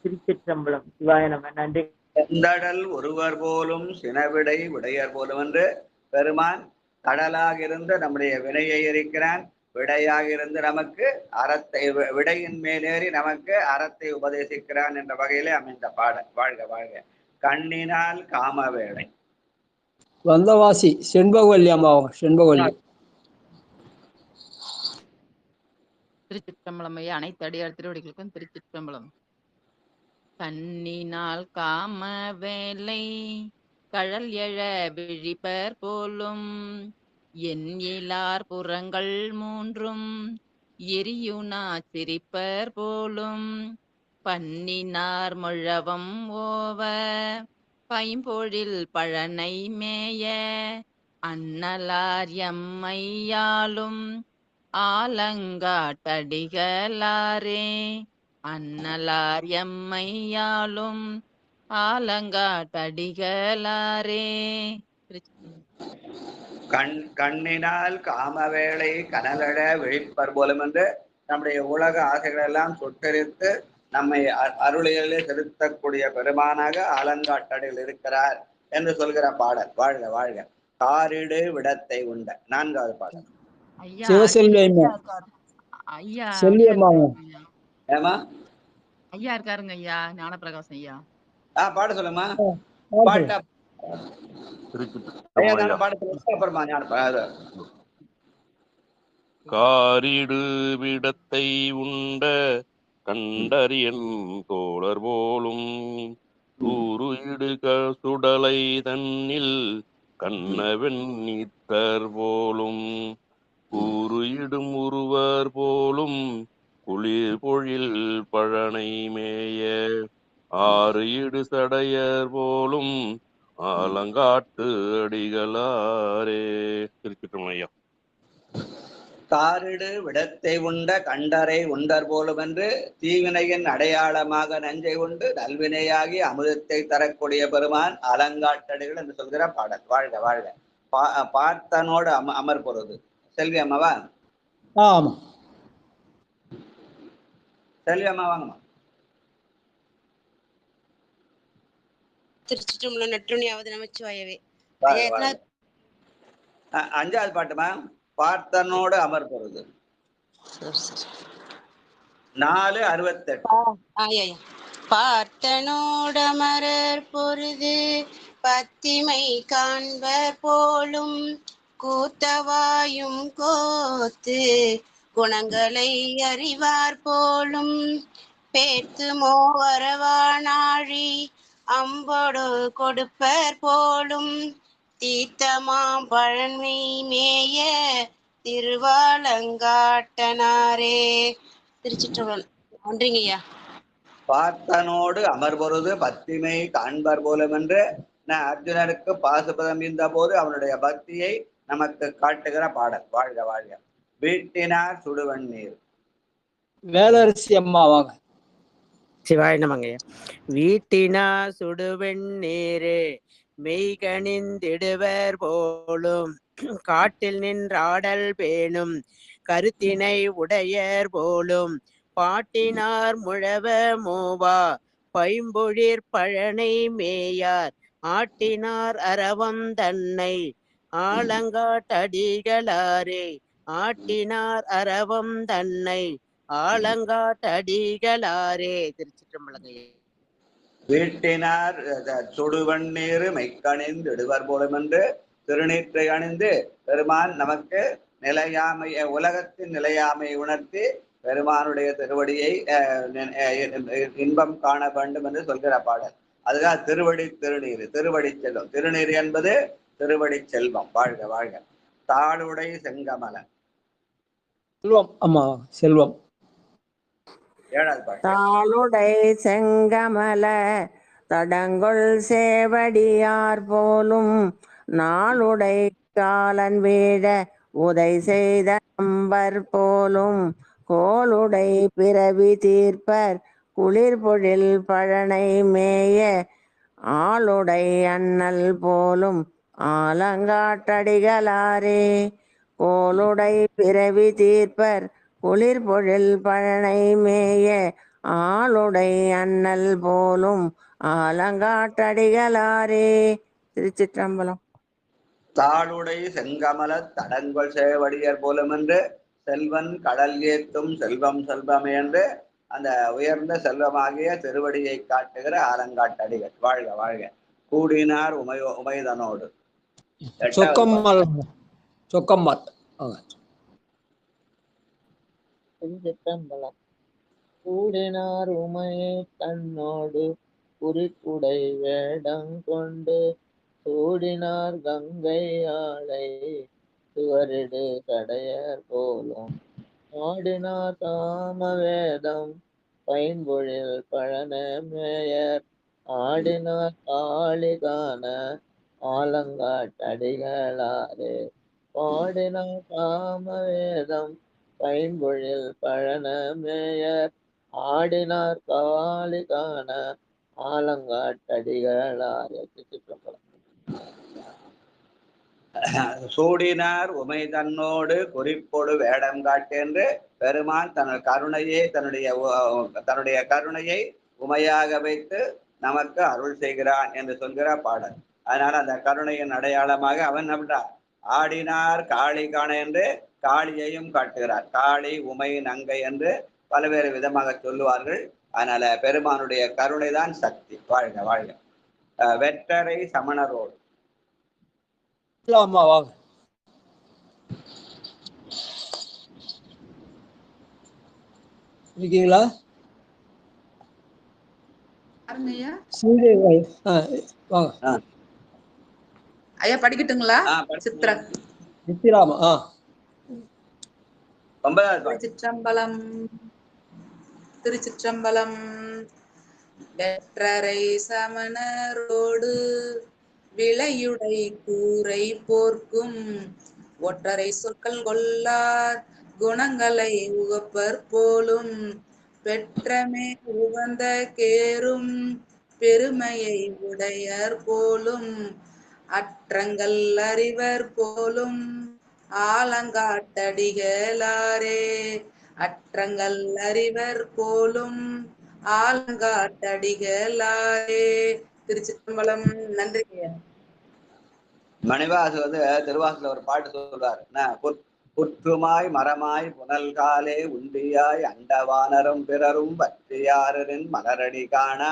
Speaker 10: திருச்சிற்றம்பலம். சிவாய நம. நன்றி.
Speaker 3: செந்தடல் ஒருவர் போலும் சினவிடை உடையர் போலும் என்று பெருமான் கடலாக இருந்து நம்முடைய வினையை இருக்கிறான். விடையாக இருந்து நமக்கு அறத்தை, விடையின் மேலேறி நமக்கு அறத்தை உபதேசிக்கிறான் என்ற வகையிலே அமைந்த பாடல். வாழ்க வாழ்க. கண்ணினால் காம வேளை.
Speaker 2: வந்தவாசி செண்பகவல்லி அம்மா வாங்க. செண்பகவல்லி.
Speaker 11: திருச்சிற்றம்பலம் ஐயா. அனைத்து அடியார் திருவடிகளுக்கும் திருச்சிற்றம்பலம். கண்ணினால் காம வேலை கழல் எழ விழிப்பர் போலும் என் இலார் புறங்கள் மூன்றும் எரியுனா சிரிப்பர் போலும் பன்னினார் முழவம் ஓவ பைம்பொழில் பழனை மேய அன்னலார் எம்மையாலும் ஆலங்காட்டடிகளாரே. அன்னலார் எம்மையாலும் ஆலங்காட்டடிகளாரே.
Speaker 3: கண்ணினால் காமவேளை கனலட விழிப்பர் போலும் என்று நம்முடைய உலக ஆசைகள் எல்லாம் சுட்டரித்து நம்மை அருளிலே செலுத்தக்கூடிய பெருமானாக ஆலங்காட்டடியில் இருக்கிறார் என்று சொல்கிற பாடல். வாழ்க வாழ்க. காரிடு விடத்தை உண்ட. 4வது பாடல்.
Speaker 2: சிவசெல்வி அம்மா.
Speaker 11: ஐயா
Speaker 2: செல்வி அம்மா.
Speaker 3: ஏமா
Speaker 11: ஐயா இருக்காருங்க ஐயா. ஞானப்பிரகாசம் ஐயா.
Speaker 3: பாட சொல்லுமா. பாட்டா
Speaker 12: காரிடு விடத்தை உண்ட கண்டறியன் தோழர் போலும் தூரு இடுக சுடலை தன்னில் கண்ணவெண் நீத்தர் போலும் கூறு இடும் உருவர் போலும் குளிர் பொழில் பழனை மேய ஆறு இடு சடையர் போலும் ஆலங்காட்டு அடிகளாரே. திருச்சிற்றம்பலம் ஐயா.
Speaker 3: காரிடு விடத்தை உண்ட கண்டரை உண்டர் போலும் என்று தீவினையின் அடையாளமாக நஞ்சை உண்டு நல்வினையாகி அமுதத்தை தரக்கூடிய பெருமான் அலங்காட்டடிகள் என்று சொல்கிற பாடல். வாழ்க வாழ்க. பார்த்தனோடு அமர் பொருது. செல்வி அம்மாவா?
Speaker 2: ஆமா.
Speaker 3: செல்வி அம்மா வாங்கம்மா.
Speaker 13: திருச்சிற்றம்பலம். நற்றுணியாவது நமச்சிவாயவே.
Speaker 3: 5வது பாட்டுமா. பார்த்தனோடு அமர் பொருது. 4:68.
Speaker 13: பார்த்தனோடு அமரர் பொருது பத்திமை காண்பர் போலும் கூத்தவாயும் கோத்து குணங்களை அறிவார் போலும் பேத்து மோவரவானாழி அம்போடு கொடுப்பர் போலும் தீத்தமாம் பழன்மை மேய திருவாலங்காட்டனாரே. திருச்சிற்றம்பலம். நன்றிங்க ஐயா.
Speaker 3: பார்த்தனோடு அமர் பொருது பத்திமை காண்பர் போலும் என்று அர்ஜுனருக்கு பாசுபதம் இருந்த போது அவனுடைய பக்தியை நமக்கு காட்டுகிற பாடல். வாழ்க வாழ்க. வீட்டினார் சுடுவண்ணீர்.
Speaker 2: வேலரசி அம்மா வாங்க.
Speaker 14: சிவாய நமங்க. வீட்டினார் சுடுவெண்ணீரே மெய்கணிந்திடுவர் போலும் காட்டில் நின்றாடல் பேணும் கருத்தினை உடையர் போலும் பாட்டினார் முழவ மூவா பைம்பொழிற் பழனை மேயார் ஆட்டினார் அரவம் தன்னை ஆலங்காட்டடிகளாரே ஆட்டினார் அரவம் தன்னை ஆலங்காட்டடிகளாரே. திருச்சிற்றம்பலம்.
Speaker 3: வீட்டினார் சுடுவண்ணீர் மெய்க்கணிந்து இடுவர் போலும் என்று திருநீற்றை அணிந்து பெருமான் நமக்கு நிலையாமைய உலகத்தின் நிலையாமையை உணர்த்தி பெருமானுடைய திருவடியை இன்பம் காண வேண்டும் என்று சொல்கிற பாடல். அதுதான் திருவடி திருநீர், திருவடி செல்வம். திருநீர் என்பது திருவடி செல்வம். வாழ்க வாழ்க. தாளுடை செங்கமலன்.
Speaker 2: செல்வம். ஆமா, செல்வம்.
Speaker 3: ஏழாவது பாட்டு.
Speaker 15: தாளுடை செங்கமல தடங்கொள் சேவடியார் போலும் நாளுடை காலன் வீழ உதை செய்த நம்பர் போலும் கோளுடை பிறவி தீர்ப்பர் குளிர் பொழில் பழனை மேய ஆளுடை அண்ணல் போலும் ஆலங்காட்டடிகளாரே. கோளுடை பிறவி தீர்ப்பர் குளிர் பொழில் பழனை மேய ஆளுடை அண்ணல் போலும் ஆலங்காட்டடிகளாரே. திருச்சிற்றம்பலம்.
Speaker 3: தாளுடை செங்கமல தடங்கொள் சேவடியர் போலும் என்று செல்வன் கடல் ஏத்தும் செல்வம் செல்வமே என்று அந்த உயர்ந்த செல்வமாகிய திருவடியை காட்டுகிற ஆலங்காட்டடிகள். வாழ்க வாழ்க. கூடினார் உமைதனோடு.
Speaker 2: சொக்கம்மாள். சொக்கம்மாள்.
Speaker 8: திருச்சிற்றம்பலம். கூடினார் உமையை தன்னோடு குறிக்குடை வேடங்கொண்டு சூடினார் கங்கை ஆளை சுவரிடு கடையர் போலும் ஆடினார் தாம வேதம் பைம்பொழில் பழன மேயர் ஆடினார் காளிகான ஆலங்காட்டடிகளாரே. பாடினார் தாம வேதம் பைம்பொழில் பழன மேயர் ஆடினார் காளிகான ஆலங்காட்டடிகளாரே. திருச்சிற்றம்பலம்.
Speaker 3: சூடினார் உமை தன்னோடு குறிப்போடு வேடம் காட்டென்று பெருமான் தன்னுடைய கருணையை உமையாக வைத்து நமக்கு அருள் செய்கிறான் என்று சொல்கிற பாடல். அதனால அந்த கருணையின் அடையாளமாக அவன் அப்படின்றார். ஆடினார் காளிகான என்று காளியையும் காட்டுகிறார். காளி உமை நங்கை என்று பல்வேறு விதமாக சொல்லுவார்கள். அதனால பெருமானுடைய கருணை தான் சக்தி. வாழ்க வாழ்க. வெற்றரை சமணரோடு.
Speaker 2: இருக்கீங்களா?
Speaker 16: ஐயா படிக்கட்டுங்களா?
Speaker 2: சித்திராமா.
Speaker 16: திருச்சிற்றம்பலம். திருச்சிற்றம்பலம். வெற்றரை சமணரோடு விளையுடை கூரை போர்க்கும் ஒற்றரை சொற்கள் கொள்ளார் குணங்களை உகப்பர் போலும் பெற்றமே உகந்த கேரும் பெருமையை உடையர் போலும் அற்றங்கள் அறிவர் போலும் ஆலங்காட்டடிகளாரே. அற்றங்கள் அறிவர் போலும் ஆலங்காட்டடிகளாரே. திருச்சிற்றம்பலம். நன்றி.
Speaker 3: மணிவாசு திருவாசல ஒரு பாட்டு சொல்றாரு. புற்றுமாய் மரமாய் புனல்காலே உண்டியாய் அண்டவானரும் பிறரும் பற்றியாரின் மலரடி காணா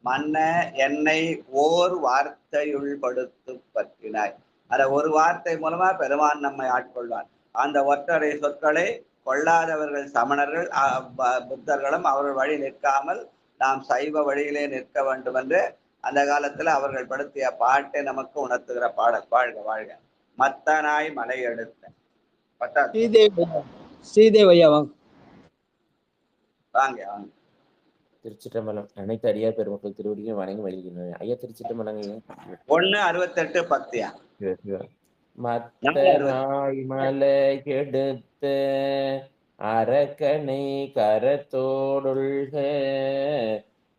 Speaker 3: மன்ன என்னை ஓர் வார்த்தையுள் படுத்து பற்றினாய். அந்த ஒரு வார்த்தை மூலமா பெருமான் நம்மை ஆட்கொள்வார். அந்த ஒற்றரை சொற்களை கொள்ளாதவர்கள் சமணர்கள் புத்தர்களும் அவர்கள் வழி நிற்காமல் நாம் சைவ வழியிலே நிற்க வேண்டும் என்று அந்த காலத்துல அவர்கள் படுத்திய பாட்டை நமக்கு உணர்த்துகிற பாடல். வாழ்க வாழ்க. மத்தனாய் மலை எடுத்த
Speaker 2: ஸ்ரீதேவையா வாங்க.
Speaker 17: திருச்சிற்றம்பலம். அனைத்து அடியார் பெருமக்கள் திருவடியும் வணங்கி வழிகின்றன. ஐயா திருச்சிற்றம்பலம்.
Speaker 3: 1:68
Speaker 17: மத்தனாய் மலை எடுத்த அரக்கனை கரத்தோடுள்க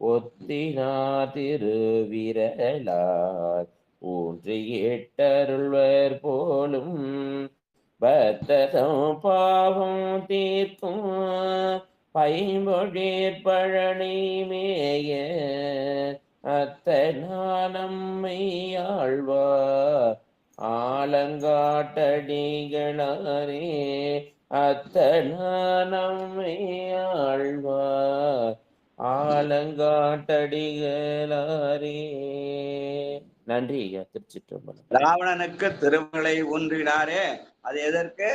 Speaker 17: ஒத்தினார் திருவிரலார் ஊன்றி எட்டருள்வர் போலும்
Speaker 8: பத்ததம் பாவம் தீர்க்கும் பைம்பொழிற் பழனி மேய அத்தனானம்மை ஆழ்வார் ஆலங்காட்டடிகளாரே அத்தனானம்மை ஆழ்வார் ஆலங்காட்டடிகளாரே. நன்றி ஐயா. திருச்சிற்றம்பலம்.
Speaker 3: ராவணனுக்கு திருமலை ஊன்றினாரே, அது எதற்கு?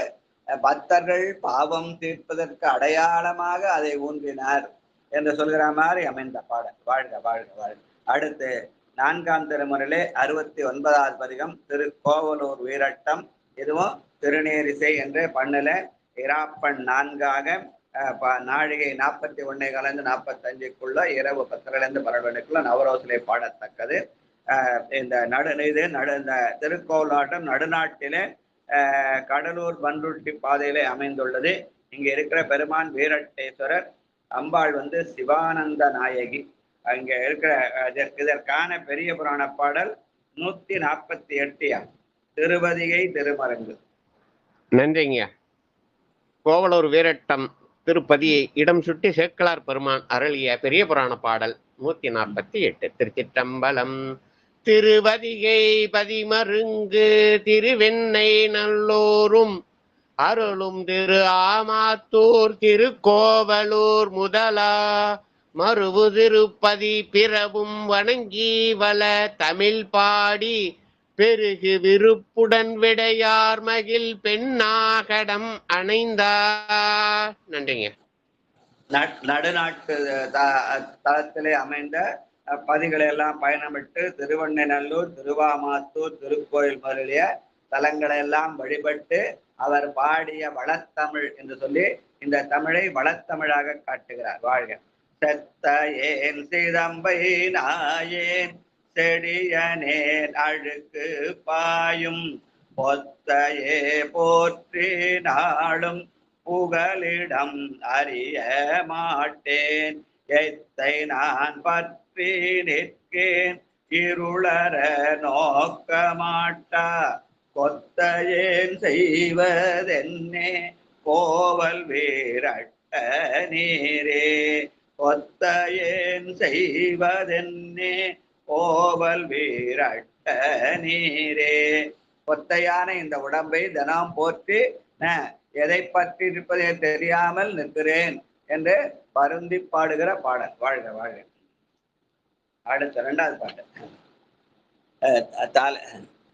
Speaker 3: பக்தர்கள் பாவம் தீர்ப்பதற்கு அடையாளமாக அதை ஊன்றினார் என்று சொல்கிற மாதிரி அமைந்த பாடல். வாழ்க வாழ்க வாழ்க. அடுத்து 4ஆம் திருமுறையிலே 69வது பதிகம் திருக்கோவலூர் வீரட்டம். இதுவும் திருநேரிசை என்று பண்ணல இராப்பண் 4ஆக நாழிகை 41 கலந்து 45க்குள்ள இரவு 10 12 நவரோசிலை பாடத்தக்கது. இந்த இந்த திருக்கோவலாட்டம் நடுநாட்டிலே கடலூர் பன்ருட்டி பாதையிலே அமைந்துள்ளது. இங்க இருக்கிற பெருமான் வீரட்டேஸ்வரர், அம்பாள் சிவானந்த நாயகி. அங்க இருக்கிற இதற்கான பெரிய புராண பாடல் 148 திருவதிகை திருமரங்கு.
Speaker 1: நன்றிங்க. கோவலூர் வீரட்டம் திருப்பதியை இடம் சுட்டி சேக்கலார் பெருமான் அருளிய பெரிய புராண பாடல் 148. திருச்சிற்றம்பலம். திருவதிகை பதிமருங்கு திருவெண்ணை நல்லோரும் அருளும் திரு ஆமாத்தூர் திருக்கோவலூர் முதலா மறுவு திருப்பதி பிறவும் வணங்கி வள தமிழ் பாடி பெருகு விருப்புடன் விடையார் மகிழ் பெண்ணாகடம் அணைந்தார். நன்றிங்க.
Speaker 3: நடுநாட்டு தளத்திலே அமைந்த பதிகளை எல்லாம் பயணமிட்டு திருவண்ணநல்லூர், திருவாமாத்தூர், திருக்கோயில் முதலிய தலங்களை எல்லாம் வழிபட்டு அவர் பாடிய வளத்தமிழ் என்று சொல்லி இந்த தமிழை வளத்தமிழாக காட்டுகிறார். வாழ்க. செத்த ஏன் சிதம்பை நாயேன் செடியனேன் அழுக்கு பாயும் பொத்தையே போற்றி நாளும் புகலிடம் அறிய மாட்டேன் எத்தை நான் பற்றி நிற்கேன் இருளர நோக்க மாட்டா கொத்தையேன் செய்வதென்னே கோவல் வீரட்ட நீரே கொத்தையேன் செய்வதென்னே கோவல் வீரட்ட நீரே. கொத்தையான இந்த உடம்பை தினம் போற்றி எதை பற்றி இருப்பதே தெரியாமல் நிற்கிறேன் என்று பருந்தி பாடுகிற பாடல். வாழ்க வாழ்க. அடுத்த 2வது பாட்டு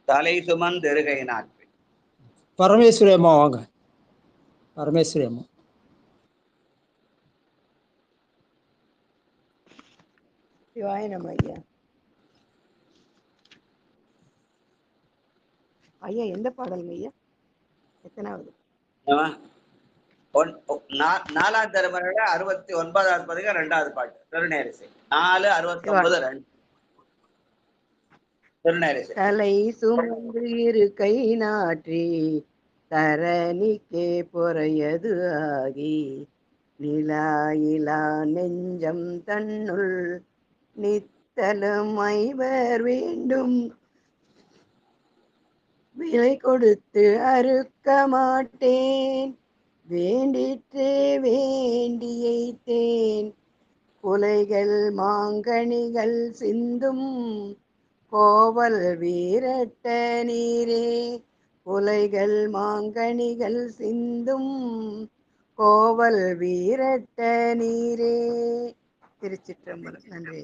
Speaker 3: தலை சுமந்திருகை நாட்கள்.
Speaker 2: பரமேஸ்வரி அம்மா வாங்க. பரமேஸ்வரி அம்மா.
Speaker 14: சிவாய நம ஐயா. ஐயா எந்த பாடலுங்க ஐயா? எத்தனாவது?
Speaker 3: 4ஆம் திருமுறையில 69வது பதிகம் 2வது பாட்டு திருநேரிசை. 4 69 2 திருநேரிசை.
Speaker 14: தலை சுமந்து இருக்கை நாற்றி தரணிக்கே பொறையது ஆகி நிலாயிலா நெஞ்சம் தன்னுள் நித்தலும் ஐவர் வேண்டும் விலை கொடுத்து அறுக்க மாட்டேன் வேண்டிற்றே வேண்டியைத்தேன் குலைகள் மாங்கனிகள் சிந்தும் கோவல் வீரட்ட நீரே குலைகள் மாங்கனிகள் சிந்தும் கோவல் வீரட்ட நீரே. திருச்சிற்றம்பலம். நன்றி.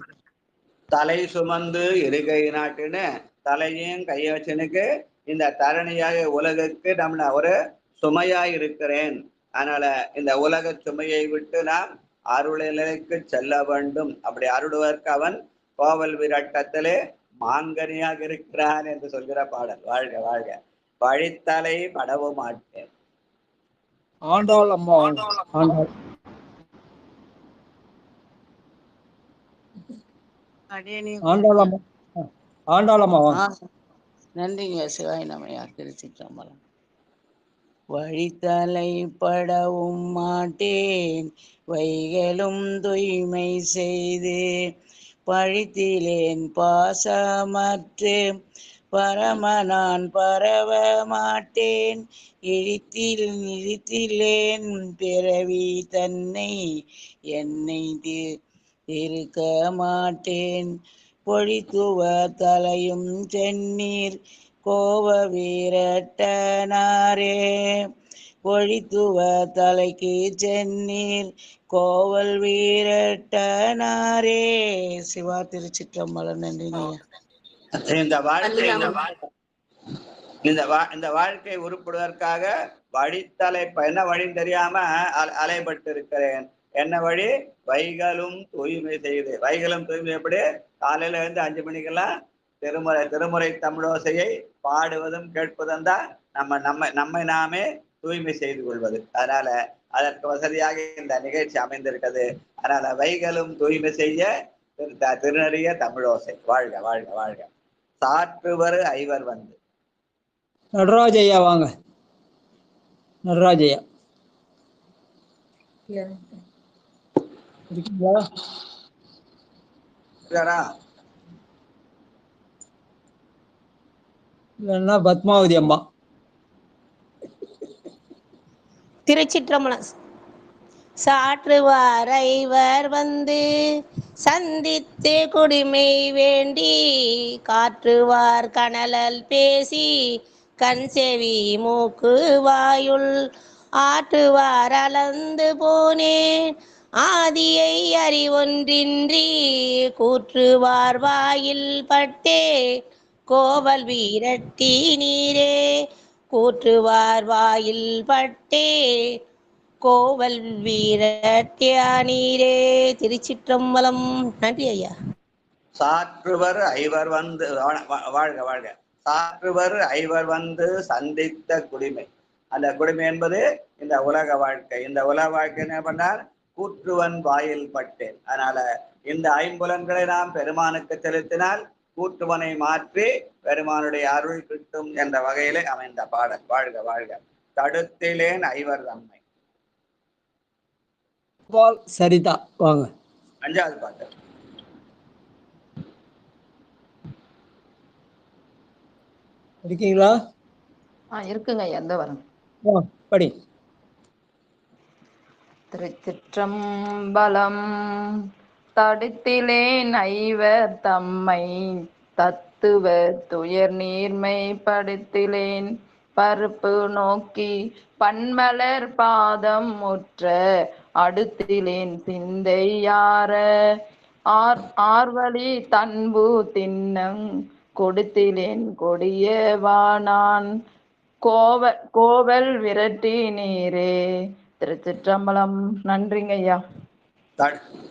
Speaker 3: தலை சுமந்து இருகை நாட்டுன்னு தலையும் கையச்சனுக்கு இந்த தரணியாக உலகுக்கு நம்ம ஒரு சுமையாய் இருக்கிறேன். அதனால இந்த உலக சுமையை விட்டு நாம் அருளிலைக்கு செல்ல வேண்டும். அப்படி அருளுவதற்கு அவன் கோவல் விரட்டத்திலே மாங்கனியாக இருக்கிறான் என்று சொல்கிற பாடல். வாழ்க வாழ்க. வழித்தலை படவும் மாட்டேன்.
Speaker 2: ஆண்டாள் அம்மா வாங்க. ஆண்டாள் அம்மா வாங்க.
Speaker 14: நன்றிங்க. சிவாய நமயா. திருச்சிற்றம்பலம். வழித்தலை படவும் மாட்டேன் வைகளும் தூய்மை செய்து பழித்திலேன் பாசமற்று பரம நான் பரவ மாட்டேன், இழித்திலேன் பிறவி தன்னை, என்னை இருக்க மாட்டேன். பொழித்துவ தலையும் சென்னீர் கோவ வீரட்டனாரே, பொழித்துவ தலைக்கு சென்னீர் கோவல் வீரட்டனாரே. சிவா திருச்சிற்றம்பலம். நன்றிங்கய்யா.
Speaker 3: இந்த வாழ்க்கை உருப்படுவதற்காக வழித்தலை என்ன வழின்னு தெரியாம அலைபட்டு இருக்கிறேன். என்ன வழி? வைகளும் தூய்மை செய்து. வைகளும் தூய்மை எப்படி? காலையில இருந்து 5 மணிக்கெல்லாம் திருமுறை தமிழோசையை பாடுவதும் கேட்பதும் தான் நம்மை நாமே தூய்மை செய்து கொள்வது. அதனால அதற்கு வசதியாக இந்த நிகழ்ச்சி அமைந்திருக்கிறது. அதனால வைகளும் தூய்மை செய்ய திருநறிய தமிழோசை. வாழ்க வாழ்க வாழ்க. சாற்றுவர் ஐவர் வந்து.
Speaker 2: நடராஜ் ஐயா வாங்க. நடராஜ் ஐயா இருக்கீங்களா? இல்லைன்னா பத்மாவதி அம்மா.
Speaker 13: திருச்சிற்றம்பலம். சாற்றுவார் ஐவர் வந்து சந்தித்து குடிமை வேண்டி, காற்றுவார் கனலல் பேசி கண் செவி மூக்கு வாயுள், ஆற்றுவார் அளந்து போனேன் ஆதியை அறிவொன்றின்றி, கூற்றுவார் வாயில் பட்டே கோவல் வீரட்டி நீரே, கூற்றுவார் வாயில் பட்டே கோவல் வீரட்டியா நீரே. திருச்சிற்றம்பலம். நன்றி ஐயா.
Speaker 3: சாற்றுவர் ஐவர் வந்து. வாழ்க வாழ்க. சாற்றுவர் ஐவர் வந்து சந்தித்த குடிமை. அந்த குடிமை என்பது இந்த உலக வாழ்க்கை. இந்த உலக வாழ்க்கை என்ன பண்ணார்? கூற்றுவன் வாயில் பட்டேன். அதனால இந்த 5 புலன்களை நாம் பெருமானுக்கு செலுத்தினால் கூற்றுவனை மாற்றி பெருமானுடைய அருள் கிட்டும் என்ற வகையிலே அமைந்த பாடல். வாழ்க வாழ்க. தடுத்திலேன் ஐவர் தம்மை.
Speaker 2: சரிதா வாங்க.
Speaker 3: 5வது பாட்டு.
Speaker 2: இருக்கீங்களா?
Speaker 11: இருக்குங்க ஐயா, எந்த வரும்
Speaker 2: படி.
Speaker 11: திருச்சிற்றம்பலம். தடுத்திலேன் ஐவர் தம்மை, தத்துவ துயர் நீர்மை படுத்திலேன் பருப்பு நோக்கி பன்மலர் பாதம் முற்ற, அடுத்திலேன் சிந்தை யார ஆர்வழி தன்பு தின்னங் கொடுத்திலேன் கொடியவானான் கோவல் விரட்டி நீரே. திருச்சிற்றம்பலம். நன்றிங்க ஐயா.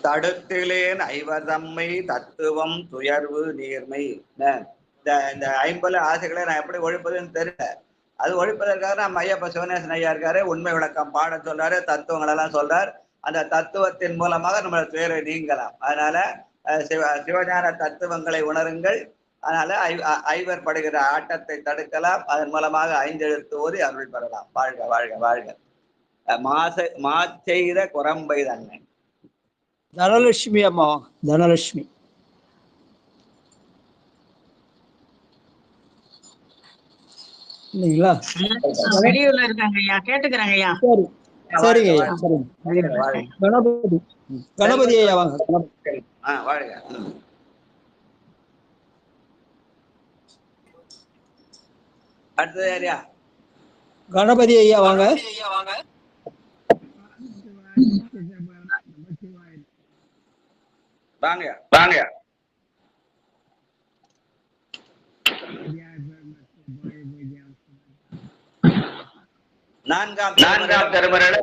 Speaker 3: தடுத்திலேன் ஐவர் தம்மை தத்துவம் துயர்வு நீர்மை. இந்த 50 ஆசைகளை நான் எப்படி ஒழிப்பதுன்னு தெரியல. அது ஒழிப்பதற்காக நம்ம ஐயப்ப சிவநேசன் ஐயா இருக்காரு, உண்மை விளக்கம் பாட சொல்றாரு, தத்துவங்கள் எல்லாம் சொல்றார். அந்த தத்துவத்தின் மூலமாக நம்ம துயரை நீங்கலாம். அதனால சிவஞான தத்துவங்களை உணருங்கள். அதனால ஐவர் படுகிற ஆட்டத்தை தடுக்கலாம். அதன் மூலமாக 5 எழுத்து ஓதி அருள் பெறலாம். வாழ்க வாழ்க வாழ்க. மாச்செய்த குரம்பை தன்னை.
Speaker 2: தனலட்சுமி அம்மா. தனலட்சுமி. இல்லைங்களா?
Speaker 10: வெளியூர்ல இருக்காங்க ஐயா, கேட்டுக்கிறாங்க ஐயா.
Speaker 2: சரி சரிங்க ஐயா. சரிங்க. கணபதி. கணபதி ஐயா வாங்க.
Speaker 3: வாழ்க. அடுத்தது யாரியா?
Speaker 2: கணபதி ஐயா வாங்க.
Speaker 3: வாங்க வாங்க. நான்காம் திருமுறையில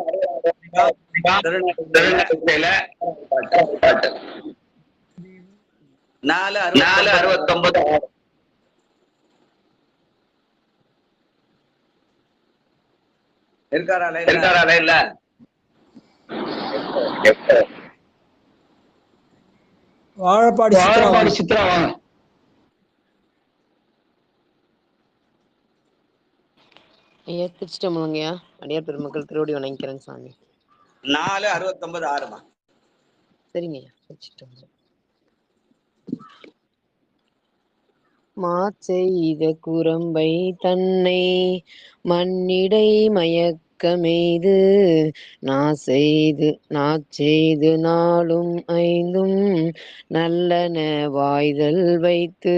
Speaker 3: 4:69 இருக்காரா இல்ல?
Speaker 2: வாழப்பாடி சித்ரா வாங்க.
Speaker 18: ஐயா திருச்சிட்டம்பலங்கய்யா. அடியார் பெருமக்கள் திருவடி வணங்கிக்கிறேன் சாமி.
Speaker 3: 4:69 ஆறுமா.
Speaker 18: சரிங்க ஐயா. திருச்சிட்டம்பலம். மாச்செய்த குரம்பை தன்னை மண்ணிடை மயக்கமெய்து நாச்செய்து நாளும் ஐந்தும் நல்லன வாய்தல் வைத்து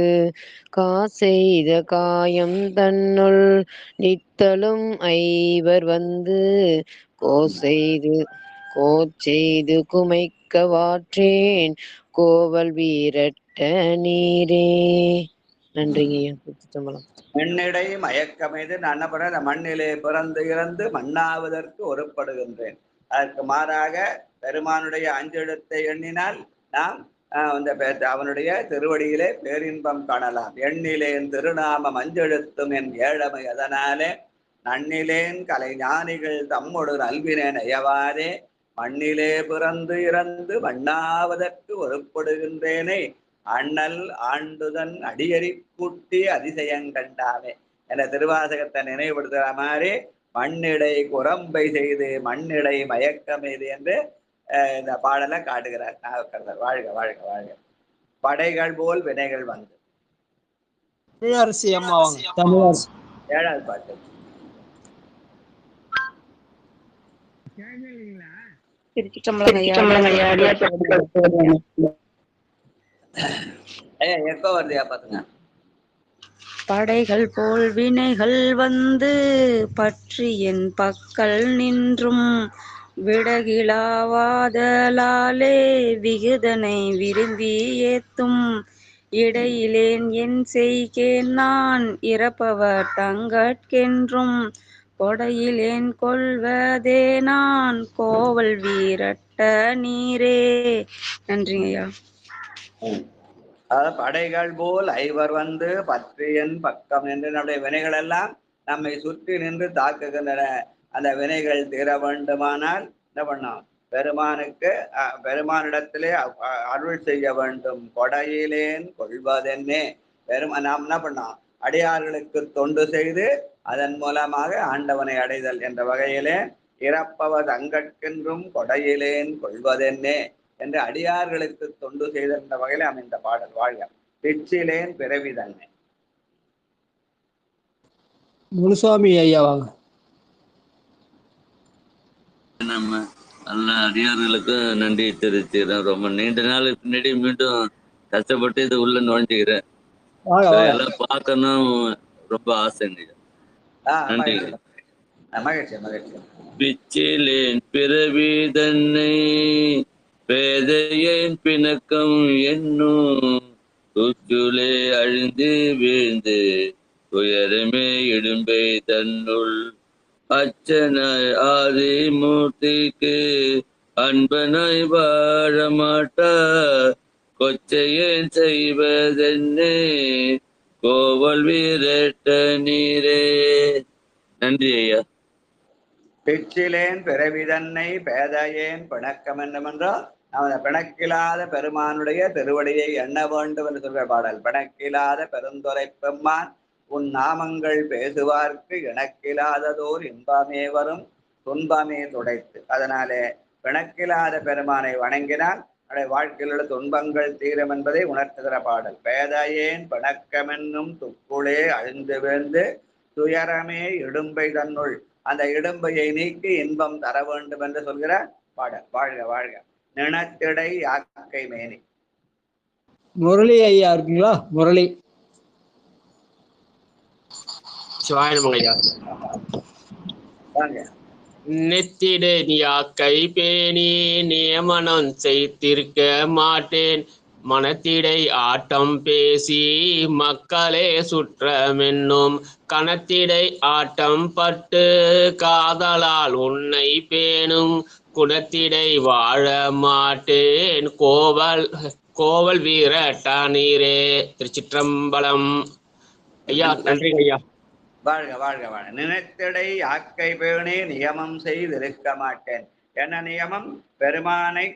Speaker 18: காசெய்த காயம் தன்னுள் நித்தலும் ஐவர் வந்து கோச்செய்து குமைக்க வாற்றேன் கோவல் வீரட்ட நீரே. நன்றிங்க ஐயா. திருச்சிற்றம்பலம்.
Speaker 3: மண்ணிடை மயக்கமைது நான் என்ன பண்றேன், அந்த மண்ணிலே பிறந்து இறந்து மண்ணாவதற்கு ஒருப்படுகின்றேன். அதற்கு மாறாக பெருமானுடைய அஞ்செழுத்தை எண்ணினால் நாம் அவனுடைய திருவடியிலே பேரின்பம் காணலாம். எண்ணிலேன் திருநாமம் அஞ்செழுத்தும் என் ஏழமை அதனாலே நன்னிலேன் கலை ஞானிகள் தம்மொடு நல்வினேன் அயவாரே மண்ணிலே பிறந்து இறந்து மண்ணாவதற்கு ஒருப்படுகின்றேனே அண்ணல் ஆண்டுதன் அடியறி கூட்டி அதிசயங்கண்டாமே என்ற திருவாசகத்தை நினைவுபடுத்துகிற மாதிரி மண்ணிடை குரம்பை செய்து மண்ணிடை மயக்கமெய்து என்று இந்த பாடலை காட்டுகிறார் நாவுக்கரசர். வாழ்க வாழ்க வாழ்க. படைகள் போல் வினைகள் வந்து. ஏழாவது பாட்டு. எப்ப வருதியா பாத்துங்க.
Speaker 19: படைகள் போல் வினைகள் வந்து பற்றி என் பக்கல் நின்றும் விடகிலாவாதலாலே விகுதனை விரும்பி ஏத்தும் இடையிலேன் என் செய்கேன் நான் இறப்பவர் தங்கட்கென்றும் கொடையிலேன் கொள்வதே நான் கோவல் வீரட்ட நீரே. நன்றிங்கய்யா.
Speaker 3: படைகள் போல் ஐவர் வந்து பற்றியன் பக்கம் என்று நம்முடைய வினைகள் எல்லாம் நம்மை சுற்றி நின்று தாக்குகின்றன. அந்த வினைகள் தீர வேண்டுமானால் என்ன பண்ணோம், பெருமானிடத்திலே அருள் செய்ய வேண்டும். கொடையிலேன் கொள்வதென்னே நாம் என்ன பண்ணோம், அடியார்களுக்கு தொண்டு செய்து அதன் மூலமாக ஆண்டவனை அடைதல் என்ற வகையிலே இறப்பவர் தங்கட்கென்றும் கொடையிலேன் கொள்வதென்னே என்று அடியார்களுக்கு தொண்டு செய்தல் என்ற வகையில அமைந்த பாடல். வாழ்க. பிச்சிலேன் பிறவி தன்னை.
Speaker 2: முனுசாமி ஐயா வாங்க.
Speaker 20: நம்ம நல்ல அடியார்களுக்கு நன்றி தெரிவிச்சுக்கிறேன். ரொம்ப நீண்ட நாள் பின்னாடி மீண்டும் கஷ்டப்பட்டு இது உள்ள நுழைஞ்சுக்கிறேன். எல்லாம் பார்க்கணும் ரொம்ப ஆசைங்க. நன்றி. பிச்சிலேன் பிறவி தன்னை பேதையேன் பிணக்கம் என்னும் துச்சுலே அழிந்து வீழ்ந்து துயரமே இடும்பை தன்னுள் அச்சனாய் ஆதிமூர்த்திக்கு அன்பனாய் வாழ மாட்டா கொச்சையேன் செய்வதென்னே கோவல் வீரட்ட நீரே. நன்றி ஐயா.
Speaker 3: பிச்சிலேன் பிறவி தன்னை பேதையேன் பிணக்கம் என்னவென்றால் அந்த பிணக்கில்லாத பெருமானுடைய திருவடியை எண்ண வேண்டும் என்று சொல்கிற பாடல். பிணக்கில்லாத பெருந்துரை பெம்மான் உன் நாமங்கள் பேசுவார்க்கு இணக்கில்லாததோர் இன்பமே வரும் துன்பமே துடைத்து. அதனாலே பிணக்கில்லாத பெருமானை வணங்கினால் அவருடைய வாழ்க்கையில் உள்ள துன்பங்கள் தீரும் என்பதை உணர்த்துகிற பாடல். பேதையேன் பிணக்கமென்னும் துக்குளே அழிந்து வீழ்ந்து துயரமே இடும்பை தன்னுள் அந்த இடும்பையை நீக்கி இன்பம் தர வேண்டும் என்று சொல்கிற பாடல். வாழ்க வாழ்க. நினத்திடை யாக்கை மேனி.
Speaker 2: முரளி ஐயா இருக்குங்களா? முரளி.
Speaker 1: நெத்திடு யாக்கை பேணி நியமனம் செய்திருக்க மாட்டேன் மனத்திடை ஆட்டம் பேசி மக்களே சுற்றமென்னும் கணத்திடை ஆட்டம் பட்டு காதலால் உன்னை பேணும் குணத்திடை வாழ மாட்டேன் கோவல் வீரட்ட நீரே. திருச்சிற்றம்பலம். ஐயா நன்றி ஐயா.
Speaker 3: வாழ்க வாழ்க வாழ்க. நினைத்திடை யாக்கை பேணி நியமம் செய்திருக்க மாட்டேன். என்ன நியமம்? பெருமானை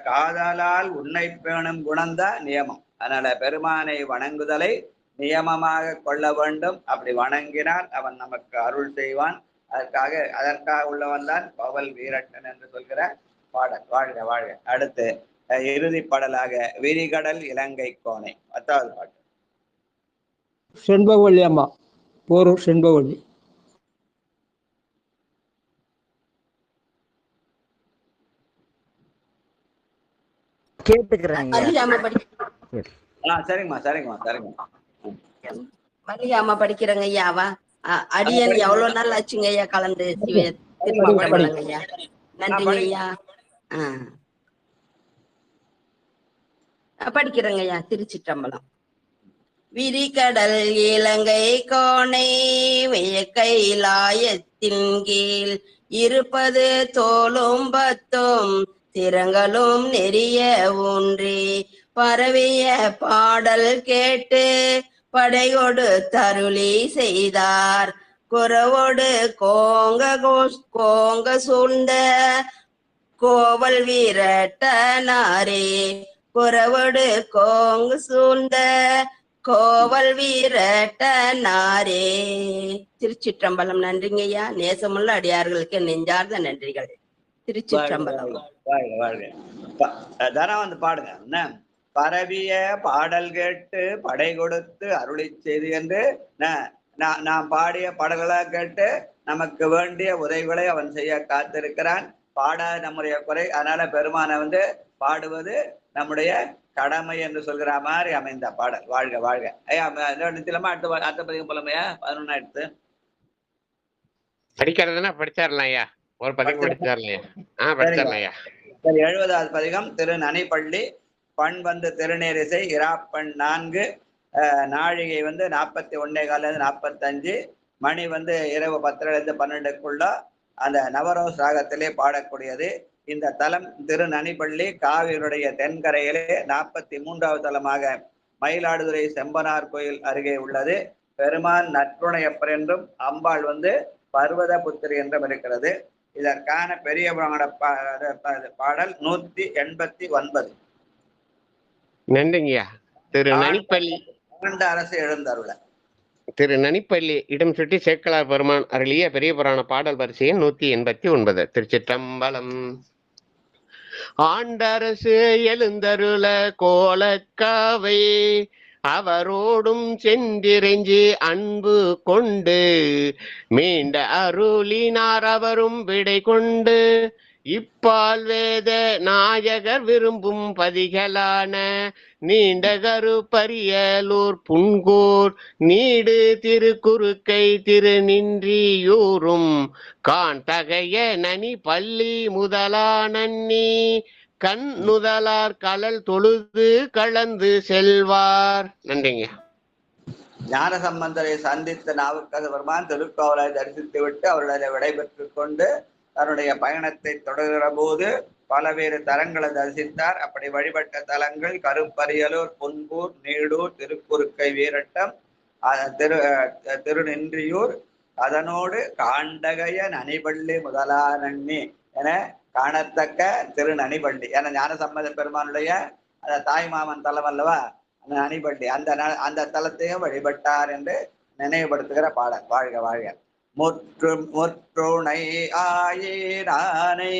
Speaker 3: காதலால் உன்னை பேணும் குணம்தான் நியமம். அதனால பெருமானை வணங்குதலை நியமமாக கொள்ள வேண்டும். அப்படி வணங்கினால் அவன் நமக்கு அருள் செய்வான். அதற்காக உள்ளவன் தான் கோவல் வீரட்டன் என்று சொல்கிற பாடல். வாழ்க வாழ்க. அடுத்து இறுதி பாடலாக விரிகடல் இலங்கை கோனை 10வது பாட்டு.
Speaker 2: செண்பகவல்லி அம்மா, போரூர் செண்பகவல்லி.
Speaker 14: கேட்டுக்கிறேன் ஐயா.
Speaker 3: சரிங்கம்மா சரிங்கம்மா சரிங்கம்மா.
Speaker 21: மல்லிகாமா படிக்கிறேங்க ஐயாவா. அடியன் எவ்வளவு நாள் ஆச்சுங்க ஐயா கலந்து திருச்சிற்றம்பலங்க ஐயா. நன்றிங்க ஐயா. படிக்கிறேங்க ஐயா. திருச்சிற்றம்பலம். விரிகடல் இலங்கை கோணை கைலாயத்தின் கீழ் இருப்பது தோலும் பத்தும் திறங்களும் நெறிய ஊன்றி பரவிய பாடல் கேட்டு படையோடு தருளி செய்தார். குறவோடு கோங்க சூழ்ந்த கோவல் வீரட்டனாரே. குறவோடு கோங்கு சூழ்ந்த கோவல் வீரட்டனாரே. திருச்சிற்றம்பலம். நன்றிங்க ஐயா. நேசமுள்ள அடியார்களுக்கு நெஞ்சார்ந்த நன்றிகள். திருச்சிற்றம்பலம்.
Speaker 3: தானா வந்து பாடுங்க. என்ன பரவிய பாடல் கேட்டு படை கொடுத்து அருளி செய்து என்று நாம் பாடிய பாடல்களை கேட்டு நமக்கு வேண்டிய உதவிகளை அவன் செய்ய காத்திருக்கிறான். பாடாத நம்முடைய குறை. அதனால பெருமானை வந்து பாடுவது நம்முடைய கடமை என்று சொல்கிற மாதிரி அமைந்த பாடல். வாழ்க வாழ்க ஐயா. நிச்சயமா அடுத்த பதிகம் போலமையா 11 எடுத்து
Speaker 1: படிக்கிறதுனா படிச்சிடலாம் ஐயா. ஒரு பதிகம் படிச்சிடலாம். படிச்சிடலாம் ஐயா.
Speaker 3: சரி. 70வது பதிகம் திரு நனிப்பள்ளி. பண் வந்து திருநேரிசை இராப்பண் 4. நாழிகை வந்து 41:15 45. மணி வந்து இரவு 10 12க்குள்ள அந்த நவரோஸ் ராகத்திலே பாடக்கூடியது. இந்த தலம் திரு நனிப்பள்ளி காவிரியுடைய தென்கரையிலே 43வது தலமாக மயிலாடுதுறை செம்பனார் கோயில் அருகே உள்ளது. பெருமான் நற்றுணையப்பர் என்றும் அம்பாள் வந்து பர்வத புத்திரி என்றும் இருக்கிறது. இதற்கான பெரிய புராண பாடல் 189.
Speaker 1: நன்றிங்கய்யா. திரு நனிப்பள்ளி
Speaker 3: அரசு எழுந்தருள
Speaker 1: திரு நனிப்பள்ளி இடம் சுட்டி சேக்கலார் பெருமான் அருளிய பெரிய புராண பாடல் வரிசை 189. திருச்சிற்றம்பலம். ஆண்டரசு எழுந்தருள கோலக்காவை அவரோடும் சென்றிறைஞ்சி அன்பு கொண்டு மீண்ட அருளினார் அவரும் விடை கொண்டு இப்பால் வேத நாயகர் விரும்பும் பதிகளான நீண்ட கருப்பரியலூர் புன்கூர் நீடு திருக்குறுக்கை திருநின்றியூரும் கான் தகைய நனி பள்ளி முதலா நன்னி கண் நுதலார் கலல் தொழுது கலந்து செல்வார். நன்றிங்க.
Speaker 3: ஞான சம்பந்தரை சந்தித்த நாவுக்கரசர் பெருமான் திருக்கோவலை தரிசித்து விட்டு அவர்களை விடைபெற்று கொண்டு தன்னுடைய பயணத்தை தொடர்கிற போது பலவேறு தலங்களை தரிசித்தார். அப்படி வழிபட்ட தலங்கள் கருப்பரியலூர், புன்பூர், நீடூர், திருக்குறுக்கை வீரட்டம், திருநின்றியூர், அதனோடு காண்டகைய நனிபள்ளி முதலா நன்னி என காணத்தக்க திரு நனிபள்ளி. ஏன்னா ஞான சம்பந்த பெருமானுடைய அந்த தாய் மாமன் தலம் அல்லவா அந்த நனிபள்ளி. அந்த தலத்தையும் வழிபட்டார் என்று நினைவுபடுத்துகிற பாடல். வாழ்க வாழ்க. முற்றுணை ஆயினானை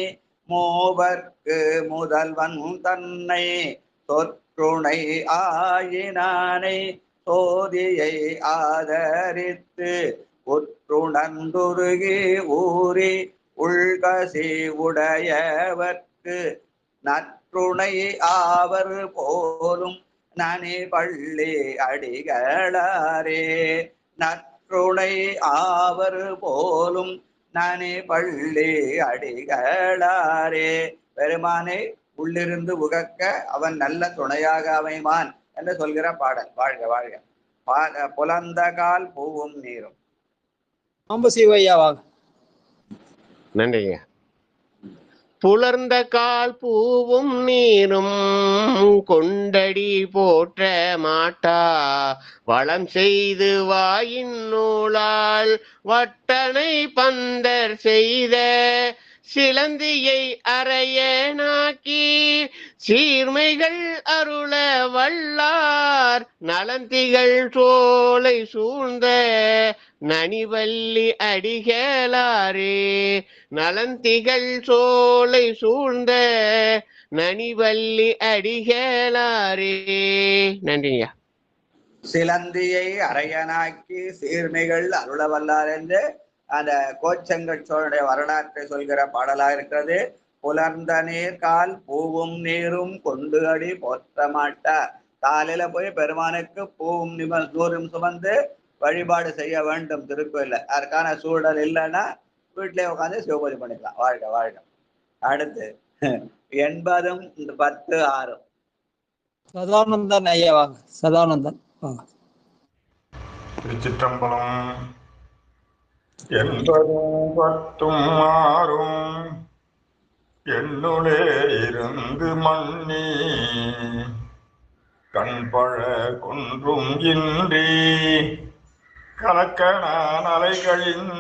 Speaker 3: மூவர்க்கு முதல்வன் தன்னை தொற்றுணை ஆயினானை சோதியை ஆதரித்து உற்றுணர்ந்துருகி ஊறி உள்கசி உடையவர்க்கு நற்றுணை ஆவர் போலும் நனி பள்ளி அடிகளாரே. நற்றுணை ஆவர் போலும் நனி பள்ளி அடிகளாரே. பெருமானை உள்ளிருந்து உகக்க அவன் நல்ல துணையாக அமைவான் என்று சொல்கிற பாடல். வாழ்க வாழ்க. புலந்த கால் பூவும் நீரும்.
Speaker 2: ஆம்பசிவையாவாங்க.
Speaker 1: நன்றிங்க. புலர்ந்த கால் பூவும் நீரும் கொண்டடி போற்ற மாட்டா வளம் செய்து வாயின் நூலால் வட்டனை பந்தர் செய்த சிலந்தியை அறையனாக்கி சீர்மைகள் அருள வல்லார் நலந்திகள் சோலை சூழ்ந்த நனிவல்லி அடிகளாரே. நலந்திகள் சோலை சூழ்ந்த நனிவல்லி அடிகளாரே. நன்றிங்க.
Speaker 3: சிலந்தியை அரையனாக்கி சீர்மைகள் அருள வல்லார் என்று அந்த கோச்செங்கட் சோழனுடைய வரலாற்றை சொல்கிற பாடலாக இருக்கிறது. புலர்ந்த நீர் கால் பூவும் நீரும் கொண்டு அடி போற்ற மாட்டா. காலையில போய் பெருமானுக்கு பூவும் நூறும் சுமந்து வழிபாடு செய்ய வேண்டும் திருக்கோயில. அதற்கான சூழல் இல்லைன்னா வீட்டிலே உட்காந்து சிவபூஜை பண்ணிக்கலாம். வாழ்க வாழ்க. அடுத்து 80 10 6
Speaker 2: சதானந்தன் ஐயா வாங்க. சதானந்தன் வாங்க.
Speaker 6: திருச்சிற்றம்பலம். 80 10 6 என்னுளே இருந்து மன்னி கண்பழ குன்றும் இன்றி கலக்கண அலை கழிந்தேன்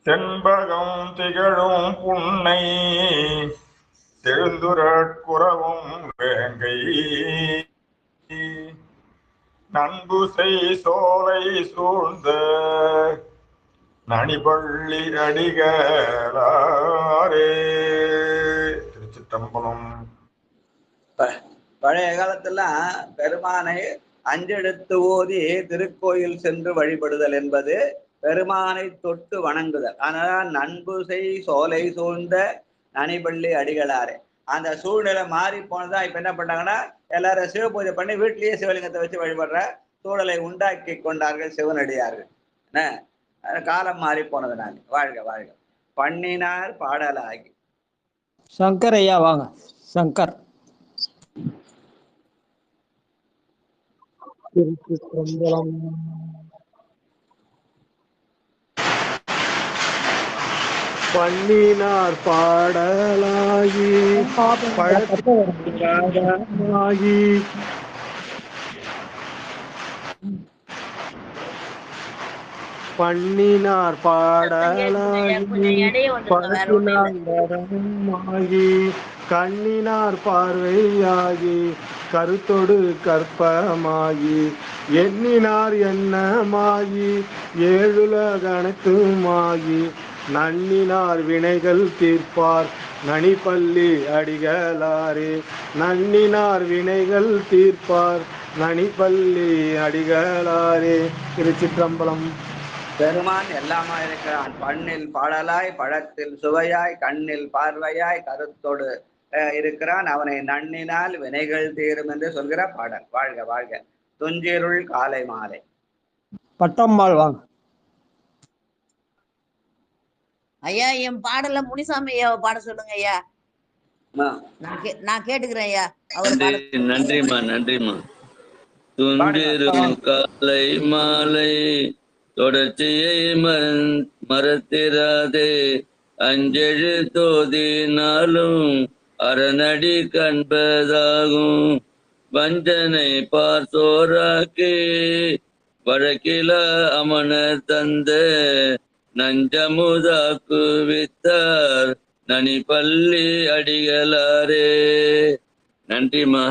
Speaker 6: செண்பகம் திகழும் புன்னை தெழுந்துரக்குறவும் வேங்கை நன்புசை சோலை சூழ்ந்த நனிபள்ளி அடிகளாரே. திருச்சிற்றம்பலம்.
Speaker 3: பழைய காலத்தெல்லாம் பெருமானை அஞ்செழுத்து ஓதி திருக்கோயில் சென்று வழிபடுதல் என்பது பெருமானை தொட்டு வணங்குதல். ஆனால் நன்புசை சோலை சூழ்ந்த நனிபள்ளி அடிகளாரே. அந்த சூழ்நிலை மாறி போனதா இப்ப என்ன பண்ணாங்கன்னா எல்லாரும் சிவ பூஜை பண்ணி வீட்டிலேயே சிவலிங்கத்தை வச்சு வழிபடுற சூழலை உண்டாக்கி கொண்டார்கள் சிவனடியார்கள். என்ன காலம் மாறி போனதுனால. வாழ்க வாழ்க. பண்ணினார் பாடலாகி.
Speaker 2: சங்கர் ஐயா வாங்க. சங்கர்.
Speaker 7: பண்ணினார் பாடலாகி பழக்கி பண்ணினார் பாடலாகி பழக்கினாகி கண்ணினார் பார்வையாகி கருத்தொடு கற்பமாகி எண்ணினார் எண்ணமாகி ஏழுலகனைத்துமாகி நன்னினார் வினைகள் தீர்ப்பார் நனிபள்ளி அடிகளாரே. நன்னினார் வினைகள் தீர்ப்பார் நனிபள்ளி அடிகளாரே. திருச்சிற்றம்பலம்.
Speaker 3: பெருமான் எல்லாமா இருக்கிறான். பண்ணில் பாடலாய் பழத்தில் சுவையாய் கண்ணில் பார்வையாய் கருத்தோடு இருக்கிறான். அவனை நன்னினால் வினைகள் தீரும் என்று சொல்கிற பாடல். வாழ்க வாழ்க. துஞ்சிருள் காலை மாலை.
Speaker 2: பட்டம்மாள் வாங்க.
Speaker 22: ஐயா என் பாடல முனிசாமி ஐயாவை பாட சொல்லுங்க ஐயா. நான் கேட்டுக்கிறேன் ஐயா.
Speaker 20: நன்றிமா நன்றிமா. துஞ்சிரும் காலை மாலை தொடர்ச்சியை மறத்திராதே அஞ்செழு தோதினாலும் அரணடி கண்பதாகும் வஞ்சனை பார்சோராக்கி வழக்கில அமனர் தந்த நஞ்சமுதாக்கு வித்தார் நனிபள்ளி அடிகளாரே. நன்றிமா.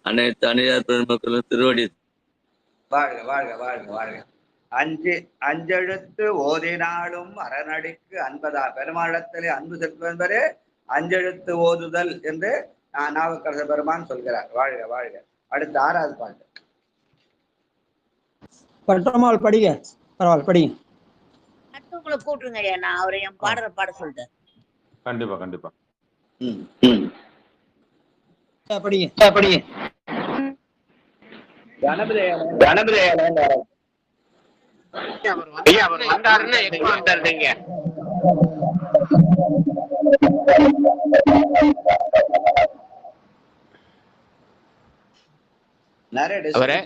Speaker 20: அனைத்து அணியார் பெருமக்களும் திருவடி.
Speaker 3: வாழ்க வாழ்க வாழ்க வாழ்க. அஞ்செழுத்து ஓதினாலும் அரணடிக்கு அன்பதா. பெருமாளத்திலே அன்பு செலுத்துவது என்பதே அஞ்செழுத்து ஓதுதல் என்று நாவுக்கரசர் பெருமான் சொல்கிறார். வாழ்க வாழ்க. அடுத்த 6வது பாட்டு.
Speaker 2: பட்டம்மாள் படிங்க. பரவாயில்ல படிங்க.
Speaker 22: உங்களை கூட்டுருங்க ஐயா. நான் அவரை என் பாடுற பாட சொல்லிட்டேன்.
Speaker 23: கண்டிப்பா கண்டிப்பா.
Speaker 2: படிங்க
Speaker 23: படிங்க.
Speaker 1: அவர் வந்தாருன்னா எப்ப வந்துருந்தீங்க? அவரு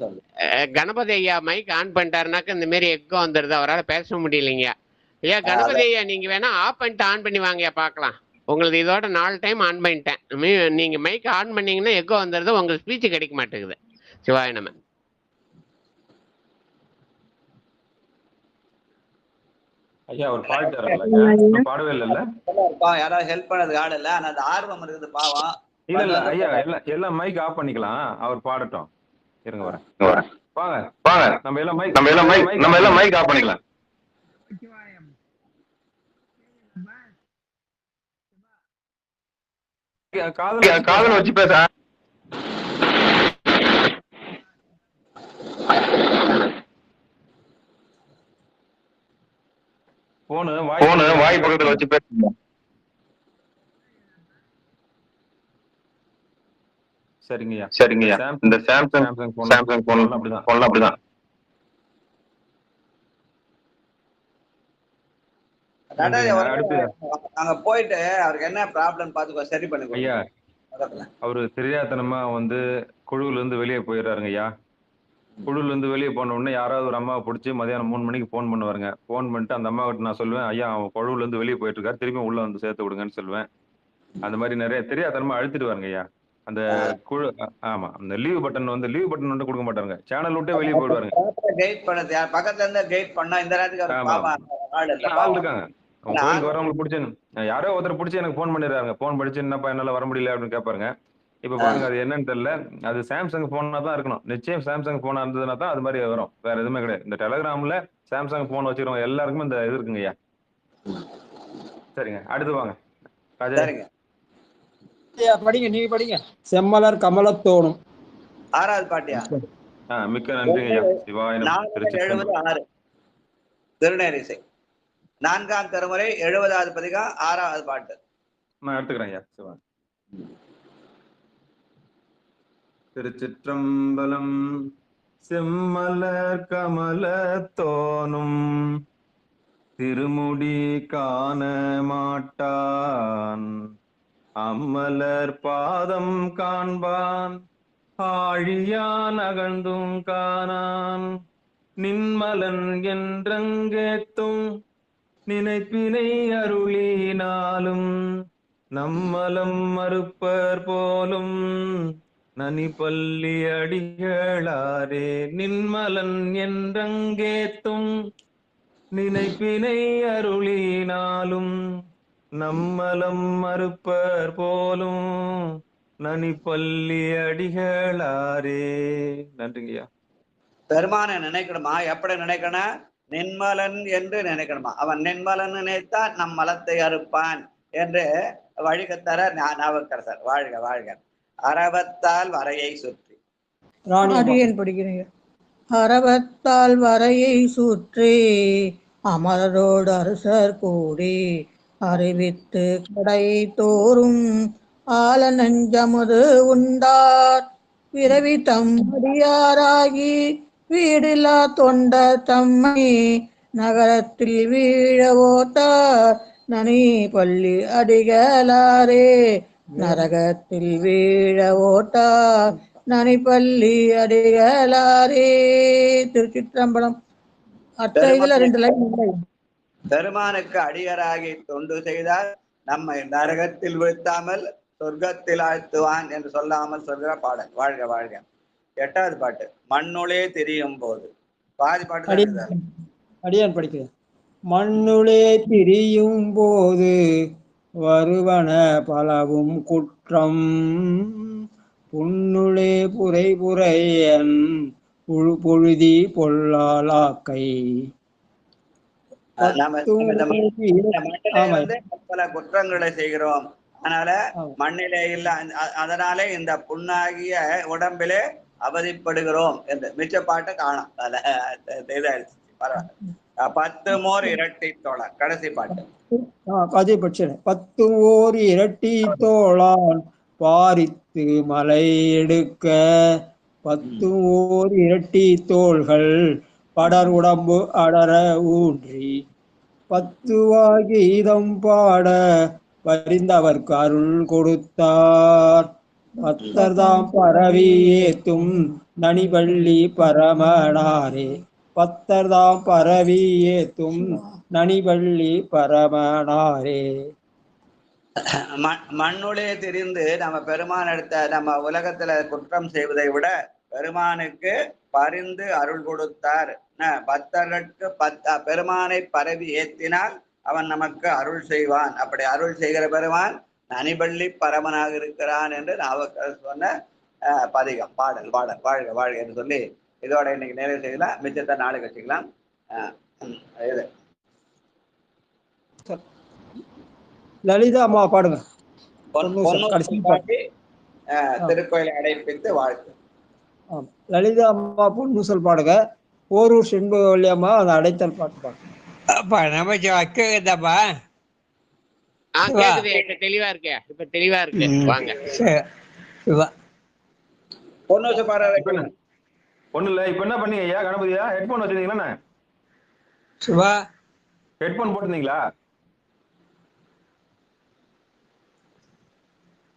Speaker 1: கணபதி ஐயா மைக் ஆன் பண்ணிட்டாருனாக்க இந்த மாதிரி எக்கோ வந்துருது. அவரால் பேச முடியலைங்க. ஐயா கணபதி ஐயா நீங்க வேணா ஆஃப் பண்ணிட்டு ஆன் பண்ணி வாங்கயா பாக்கலாம். உங்களுக்கு இதோட 4 டைம் ஆன் பண்ணிட்டேன். நீங்க மைக் ஆன் பண்ணீங்கன்னா எக்கோ வந்துருது. உங்களுக்கு ஸ்பீச் கிடைக்க மாட்டேங்குது. சிவாய நம.
Speaker 23: ஐயா அவர் பாடிட்டாருல்ல, பாடவே இல்ல.
Speaker 3: யாராவது ஹெல்ப் பண்ணது ஆடு இல்ல. ஆனா அந்த ஆர்வம் இருக்குது பாவம்.
Speaker 23: இல்ல ஐயா எல்லாம் மைக் ஆஃப் பண்ணிக்கலாம். அவர் பாடட்டும். இருங்க வரேன். வாங்க வாங்க. நம்ம எல்லாம் மைக் ஆஃப் பண்ணிக்கலாம். காதுல வச்சு பேச. போனு வாய் பக்கத்துல வச்சு பேசுங்க. சரிங்கய்யா
Speaker 1: சரிங்கய்யா. இந்த சாம்சங் போன் அப்படிதான்.
Speaker 3: அங்க போயிட்டு அவருக்கு என்ன ப்ராப்ளம் பார்த்து சரி பண்ணி
Speaker 23: ஐயா. அவரு தெரியாதனமா குழுவுல இருந்து வெளியே போயிடுறாருங்க ஐயா. குழுல இருந்து வெளியே போன உடனே யாராவது ஒரு அம்மாவை பிடிச்சி மதியானம் 3 மணிக்கு போன் பண்ணுவாருங்க. போன் பண்ணிட்டு அந்த அம்மா கிட்ட நான் சொல்லுவேன், ஐயா அவன் குழுவுல இருந்து வெளியே போயிட்டு இருக்காரு, திரும்பி உள்ள வந்து சேர்த்து விடுங்கன்னு சொல்லுவேன். அந்த மாதிரி நிறைய தெரியாதனமா அழுத்திட்டு வாருங்க ஐயா. அந்த குழு ஆமா அந்த லீவ் பட்டன் லீவ் பட்டன் கொடுக்க மாட்டாருங்க. சேனல் விட்டே வெளியே போயிடுவாருங்க.
Speaker 3: கைட் பண்ணது பக்கத்துல இருந்து கைட் பண்ணா இந்த நேரத்துக்கு
Speaker 23: ஆள் இருக்காங்க. அவங்க கோயிலுக்கு வரவங்களுக்கு பிடிச்சி யாரோ ஒருத்தர் பிடிச்சி எனக்கு போன் பண்ணிடுறாங்க. போன் படிச்சு என்னப்பா என்னால வர முடியல அப்படின்னு கேட்பாருங்க. இப்ப பாருங்க அது என்னன்னு தெரியல. அது சாம்சங் போனா தான் இருக்கணும். நிச்சயம் சாம்சங் போனா இருந்ததுன்னா தான் அது மாதிரி வரும். வேற எதுவுமே கிடையாது. இந்த டெலிகிராம்ல சாம்சங் போன் வச்சிருக்கவங்க எல்லாருக்குமே இந்த இது இருக்குங்க ஐயா. சரிங்க அடுத்து வாங்க ராஜா.
Speaker 2: படிங்க நீங்க படிங்க. செம்மலர் கமலத்தோணும்
Speaker 3: 6வது பாட்டியா?
Speaker 23: மிக்க நன்றிங்க ஐயா. சிவாய நம.
Speaker 3: 476 திருநேரிசை 4ஆம் திருமுறை 70வது பதிகம் 6வது பாட்டு.
Speaker 23: நான் எடுத்துக்கிறேன் ஐயா. சிவா. திருச்சிற்றம்பலம். செம்மலர் கமலத்தோனும் திருமுடி காண மாட்டான், அம்மலர் பாதம் காண்பான், ஆழியான் அகழ்ந்தும் காணான், நின்மலன் என்றங்கேத்தும் நினைப்பினை அருளினாலும், நம்மலம் மறுப்பர் போலும் நனிபள்ளி அடிகளாரே, நின்மலன் என்றங்கேத்தும் நினைப்பினை அருளினாலும், நம்மலம் மறுப்பர் போலும் நனிபள்ளி அடிகளாரே. நன்றிங்கய்யா.
Speaker 3: பெருமானை நினைக்கணுமா? எப்படி நினைக்கணும்? நின்மலன் என்று நினைக்கணுமா? அவன் நின்மலன் நினைத்தான் நம் மலத்தை அறுப்பான் என்று வழிகத்தர நாவுக்கரசர். வாழ்க வாழ்க. அரவத்தால் வரையை சுற்றி
Speaker 4: படிக்கிறீங்க. அரவத்தால் வரையை சுற்றி அமரோடு அரசர் கூடி அறிவித்து கடை தோறும் ஆல நெஞ்சமுது உண்டார், பிறவி தம்மடியாராகி வீடில்லா தொண்டர் தம்மை நகரத்தில் வீழ ஓட்டார், நனி பள்ளி அடிகளாரே, நரகத்தில் வீழ ஓட்டார் நனிப்பள்ளி அடிகளாரே. திருச்சிற்றம்பலம். அடுத்த இதுல 2 லைன் இல்லை.
Speaker 3: பெருமானுக்கு அடியராகி தொண்டு செய்தால் நம்மை நரகத்தில் வீழ்த்தாமல் சொர்க்கத்தில் ஆழ்த்துவான் என்று சொல்லாமல் சொல்கிற பாடல். வாழ்க வாழ்க. 8வது பாட்டு. மண்ணுளே திரியும் போது. பாதி பாட்டு
Speaker 2: அடியான் படிக்கிறேன். மண்ணுளே திரியும் போது வருவன பலவும் குற்றம், புண்ணுளே புரை புரையன் பொழுதி பொல்லாலாக்கை.
Speaker 3: பல குற்றங்களை செய்கிறோம். அதனால மண்ணிலே இல்ல, அதனாலே இந்த புண்ணாகிய உடம்பிலே அவதிப்படுகிறோம் என்று மிச்ச பாட்டை காணும். பரவாயில்ல. 10 மோர் இரட்டி தோழன். கடைசி பாட்டு.
Speaker 2: பதிபட்சம் 10 ஓர் இரட்டி தோளான் பாரித்து மலை எடுக்க, 10 ஓர் இரட்டி தோள்கள் படர் உடம்பு அடர ஊன்றி, 10 கீதம் பாட பரிந்தவர்க்கு அருள் கொடுத்தார், பத்தர்தாம் பரவி ஏத்தும் நனிபள்ளி பரமனாரே, பத்தர்தாம் பரவி ஏத்தும் நனிபள்ளி பரமனாரே.
Speaker 3: மண்ணுளே தெரிந்து நம்ம பெருமான் எடுத்த நம்ம உலகத்துல குற்றம் செய்வதை விட பெருமானுக்கு பரிந்து அருள் கொடுத்தார். பக்தர்களுக்கு பெருமானை பரவி ஏத்தினால் அவன் நமக்கு அருள் செய்வான். அப்படி அருள் செய்கிற பெருமான் நனிபள்ளி பரமனாக இருக்கிறான் என்று நாவுக்கரசர் சொன்ன பதிகம் பாடல். பாடல். வாழ்க வாழ்க என்று சொல்லி இதோட இன்னைக்கு நிறைவு செய்யலாம். மிச்சத்தை நாளைக்கு வச்சுக்கலாம்.
Speaker 2: லலிதா அம்மா பாடுங்க.
Speaker 3: திருக்கோயிலை அடைப்பித்து வாழ்த்து.
Speaker 2: லலிதா அம்மா பொன்னூசல் பாடுங்க. ஓரூர் செண்பகவல்லி அம்மா அந்த அடைத்தல் பாட்டு பாடுங்க.
Speaker 5: அப்பா நமச்சிவா கேக்குதாப்பா?
Speaker 1: கேக்குது. இப்ப தெளிவா இருக்கே, இப்ப தெளிவா இருக்கு. வாங்க.
Speaker 5: சிவா
Speaker 23: ஒண்ணு இல்ல. இப்ப என்ன பண்ணீங்க ஐயா கணபதியா? ஹெட்போன் வச்சிருந்தீங்களா?
Speaker 5: சிவா
Speaker 23: ஹெட்போன் போட்டிருந்தீங்களா?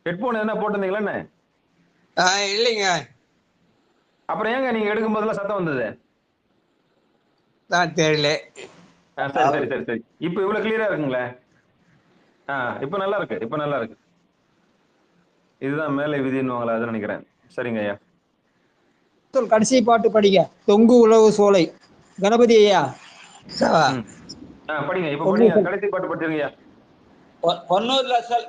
Speaker 23: ஹெட்போன் என்ன போட்டிருந்தீங்களா?
Speaker 5: இல்லைங்க.
Speaker 23: அப்புறம் ஏங்க நீங்க எடுக்கும் போதெல்லாம் சத்தம் வந்தது?
Speaker 5: தான் தெரியல.
Speaker 23: சரி சரி சரி சரி. இப்ப இவ்வளவு கிளியரா இருக்குங்களே. இப்ப நல்லா இருக்கு. இப்ப நல்லா இருக்கு. இதுதான் மேலை விதின்னுவாங்களா, அது நினைக்கிறேன். சரிங்க ஐயா.
Speaker 2: கடைசி பாட்டு படிங்க. தொங்கு உழவு சோலை. கணபதி ஐயா
Speaker 23: படிங்க. இப்ப படிங்க. கடைசி பாட்டு படிச்சிருங்க ஐயா.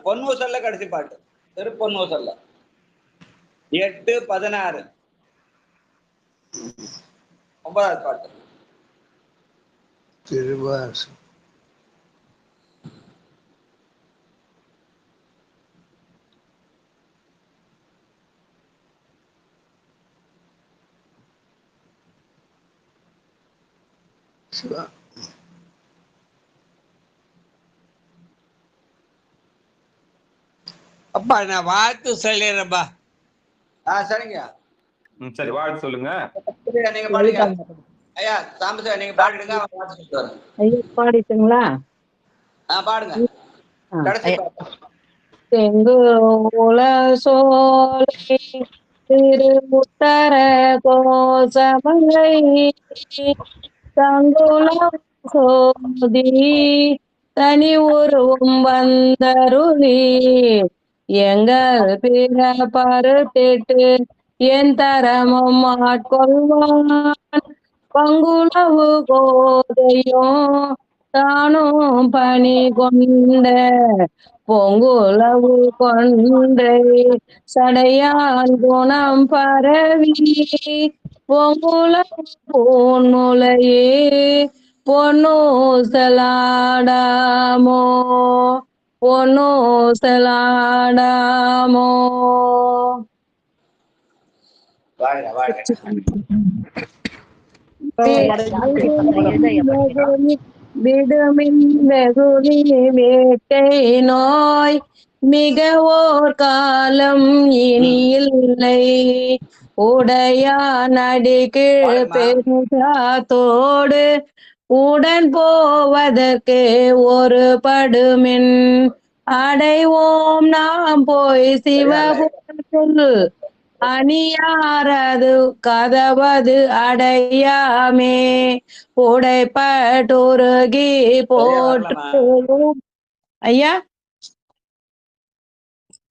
Speaker 3: பொன்னூசல்ல கடைசி பாட்டு. திருப்பொன்னூசல்ல 8:16 9வது பாட்டு.
Speaker 5: திருவாசு சிவா அப்பா நான் வாழ்த்து சொல்லிடுறேன்பா.
Speaker 3: சரிங்க.
Speaker 23: சரி வாழ்த்து சொல்லுங்க.
Speaker 3: நீங்க பாடுங்க ஐயா. சாம்பசிவா நீங்க பாடிடுங்க. வாழ்த்து சொல்லிட்டு வரேன்.
Speaker 9: ஐயா பாடிட்டுங்களா?
Speaker 3: பாடுங்க. கடைசி பாட்டு.
Speaker 9: செங்கு உல சோலை திருமுத்தர கோசமலை தங்குலம் சோதி தனி உருவம் வந்தருளி எங்கள் பிற பருத்திட்டு என் தரமும் ஆட்கொள்வான் பங்குளவு கோதையும் தானும் பணி கொண்ட பொங்குலவு கொன்றை சடையான் குணம் பரவி பொங்குலவு பூன்முலையே பொன்னூசலாடாமோ பொன்னூசலாடாமோ. விடுமின் வெகுளி வேட்டை நோய் மிக ஓர் காலம் இனி இல்லை உடையான் அடிக்கீழ் பெருசாத்தோடு உடன் போவதற்கு ஒரு படுமின் அடைவோம் நாம் போய் சிவபுரத்தில் அணியாரது கதவது அடையாமே உடைப்பட்டுருகி போட்டு. ஐயா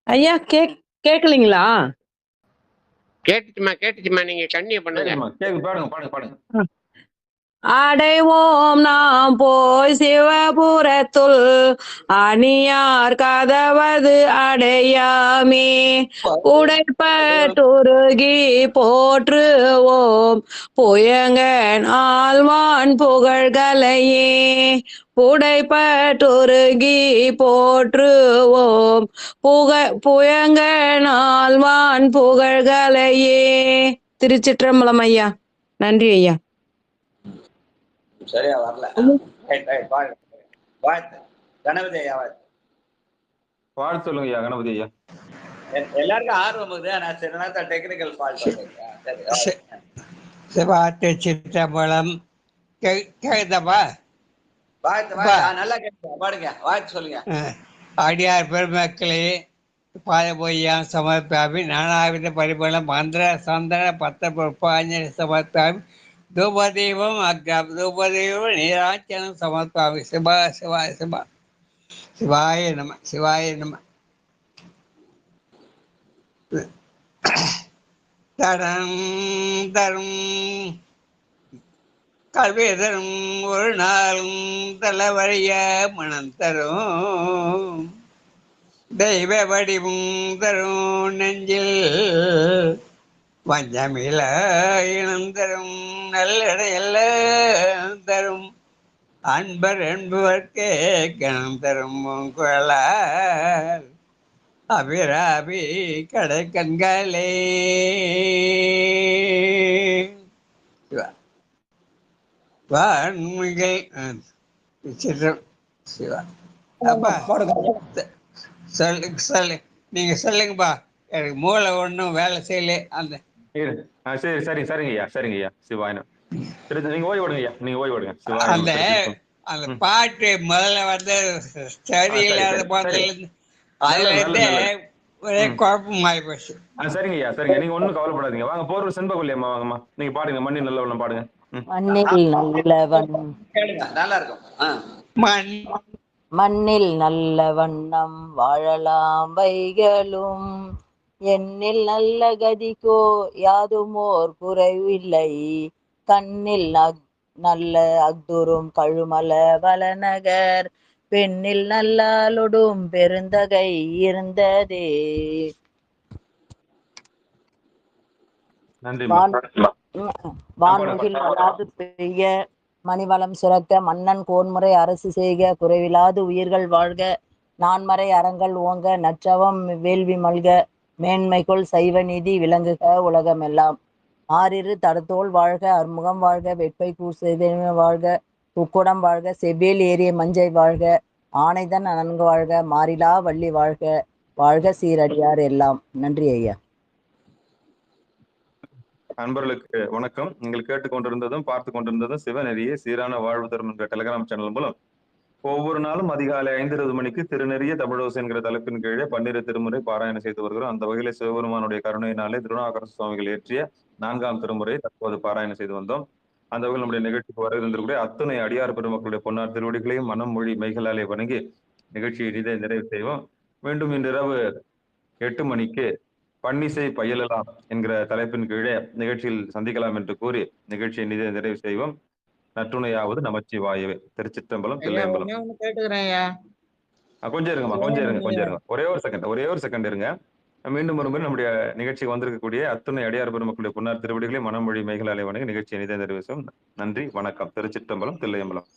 Speaker 9: ஐயா கேக்கலீங்களா?
Speaker 1: கேட்டுச்சுமா. நீங்க கண்ணிய பண்ணுங்க.
Speaker 23: பாடுங்க பாடுங்க பாடுங்க.
Speaker 9: அடைவோம் நாம் போய் சிவபுரத்துள் அணியார் கதவது அடையாமே உடைப்பட்டுருகி போற்றுவோம் புயங்கன் ஆழ்வான் புகழ்களையே உடைப்பட்டுருகி போற்றுவோம் புயங்கன் ஆழ்வான் புகழ்களையே. திருச்சிற்றம்பலம் ஐயா. நன்றி ஐயா.
Speaker 3: சரியா வரல. வாழ்த்து கணபதி ஐயா.
Speaker 23: வாழ்த்து சொல்லுங்க ஐயா கணபதி ஐயா.
Speaker 3: எல்லாருக்கும் ஆர்வம் இருக்குது. ஆனா சில நேரத்தில் டெக்னிக்கல் ஃபால்ட்.
Speaker 5: சிவாத்து சிற்றம்பலம் கேக்குதாப்பா?
Speaker 3: நல்லா கேட்குதா? பாடுங்க. வாழ்த்து சொல்லுங்க.
Speaker 5: அடியார் பெருமக்களே பாதபோய்யாம் சமர்ப்பாமி நானாவித பரிமளம் மந்திர சந்திர பத்த புஷ்பாஞ்சலி சமர்ப்பாமி தூபதீபம் அக்ரம் தூபதீபம் நீராஞ்சனம் சமர்ப்பாமி. சிவா சிவா சிவா சிவாய நம சிவாய நம. தரம் தரும் கல்வி தரும் ஒரு நாளும் தலைவழிய மனம் தரும் தெய்வ வடிவும் தரும் நெஞ்சில் வஞ்சமில இனம் தரும் நல்லடையல்ல தரும் அன்பர் என்பவர்க்கே கணம் தரும் குழலார் அபிராபி கடை கண்களே. வான்மிகள் சிவா அப்பா சொல்லு நீங்க சொல்லுங்கப்பா. எனக்கு மூளை ஒன்றும் வேலை செய்யல. அந்த
Speaker 23: சரி சரிங்க ஐயா சிவாயனம். நீங்க ஓய்வு விடுங்க ஐயா, நீங்க ஓய்வு விடுங்க.
Speaker 5: அந்த அந்த பாட்டு முதல்ல வந்து சரியில்லாத போதிலிருந்து அதுல இருந்து ஒரே குழப்பமாயி போச்சு.
Speaker 23: சரிங்க நீங்க ஒண்ணும் கவலைப்படாதீங்க. வாங்க போர்வ செண்பகவல்லி அம்மா வாங்கம்மா, நீங்க பாடுங்க. மண்ணில் நல்லவண்ணம் பாடுங்க.
Speaker 3: நல்லா இருக்கும்.
Speaker 12: மண்ணில் நல்ல வண்ணம் வாழலாம் வைகளும், எண்ணில் நல்ல கதிக்கோ யாதுமோர் குறைவில்லை, கண்ணில் நல்ல அக்துரும் கழுமல வளநகர், பெண்ணில் நல்லாலொடும் பெருந்தகை இருந்ததே. வான்முகில் வளாது பெய்ய மணிவளம் சுரக்க, மன்னன் கோன்முறை அரசு செய்க, குறைவிலாது உயிர்கள் வாழ்க, நான்மறை அறங்கள் ஓங்க, நற்றவம் வேள்வி மல்க, மேன்மைக்குள் சைவ நீதி விளங்குக உலகமெல்லாம். ஆறிரு தடத்தோள் வாழ்க, அறுமுகம் வாழ்க, வெட்பை கூசெய்த வாழ்க, உக்குடம் வாழ்க, செவ்வேல் ஏறிய மஞ்சை வாழ்க, ஆனைதன் நன்கு வாழ்க, மாறிலா வள்ளி வாழ்க, வாழ்க சீரடியார் எல்லாம். நன்றி ஐயா.
Speaker 23: அன்பர்களுக்கு வணக்கம். நீங்கள் கேட்டுக்கொண்டிருந்ததும் பார்த்து கொண்டிருந்ததும் சிவநெறிய சீரான வாழ்வு தரும் என்ற டெலிகிராம் சேனல் மூலம் ஒவ்வொரு நாளும் அதிகாலை 5:20 மணிக்கு திருநெறிய தமிழோசை என்கிற தலைப்பின் கீழே 12 திருமுறை பாராயணம் செய்து வருகிறோம். அந்த வகையில சிவபெருமானுடைய கருணையினாலே திருநாவுக்கரசு சுவாமிகள் இயற்றிய 4ஆம் திருமுறை தற்போது பாராயணம் செய்து வந்தோம். அந்த வகையில் நம்முடைய நிகழ்ச்சிக்கு வர இருந்திருக்கூடிய அத்தனை அடியார் பெருமக்களுடைய பொன்னார் திருவடிகளையும் மனம் மொழி மைகளாலே வணங்கி நிகழ்ச்சியை இதை நிறைவு செய்வோம். மீண்டும் இன்றிரவு 8 மணிக்கு பன்னிசை பயிலலாம் என்கிற தலைப்பின் கீழே நிகழ்ச்சியில் சந்திக்கலாம் என்று கூறி நிகழ்ச்சியை நிறைவு செய்வோம். நற்றுணையாவது நமச்சிவாயவே. திருச்சிற்றம்பலம், தில்லையம்பலம். கொஞ்சம் இருங்க. ஒரே ஒரு செகண்ட் இருங்க. மீண்டும் ஒரு முறை நம்முடைய நிகழ்ச்சிக்கு வந்திருக்கக்கூடிய அத்துணை அடியார் பெருமக்களுடைய பொன்னார் திருவடிகளை மனமொழி மைகளாலே வணங்கி நிகழ்ச்சியை நிறைவு செய்வோம். நன்றி, வணக்கம். திருச்சிற்றம்பலம், தில்லையம்பலம்.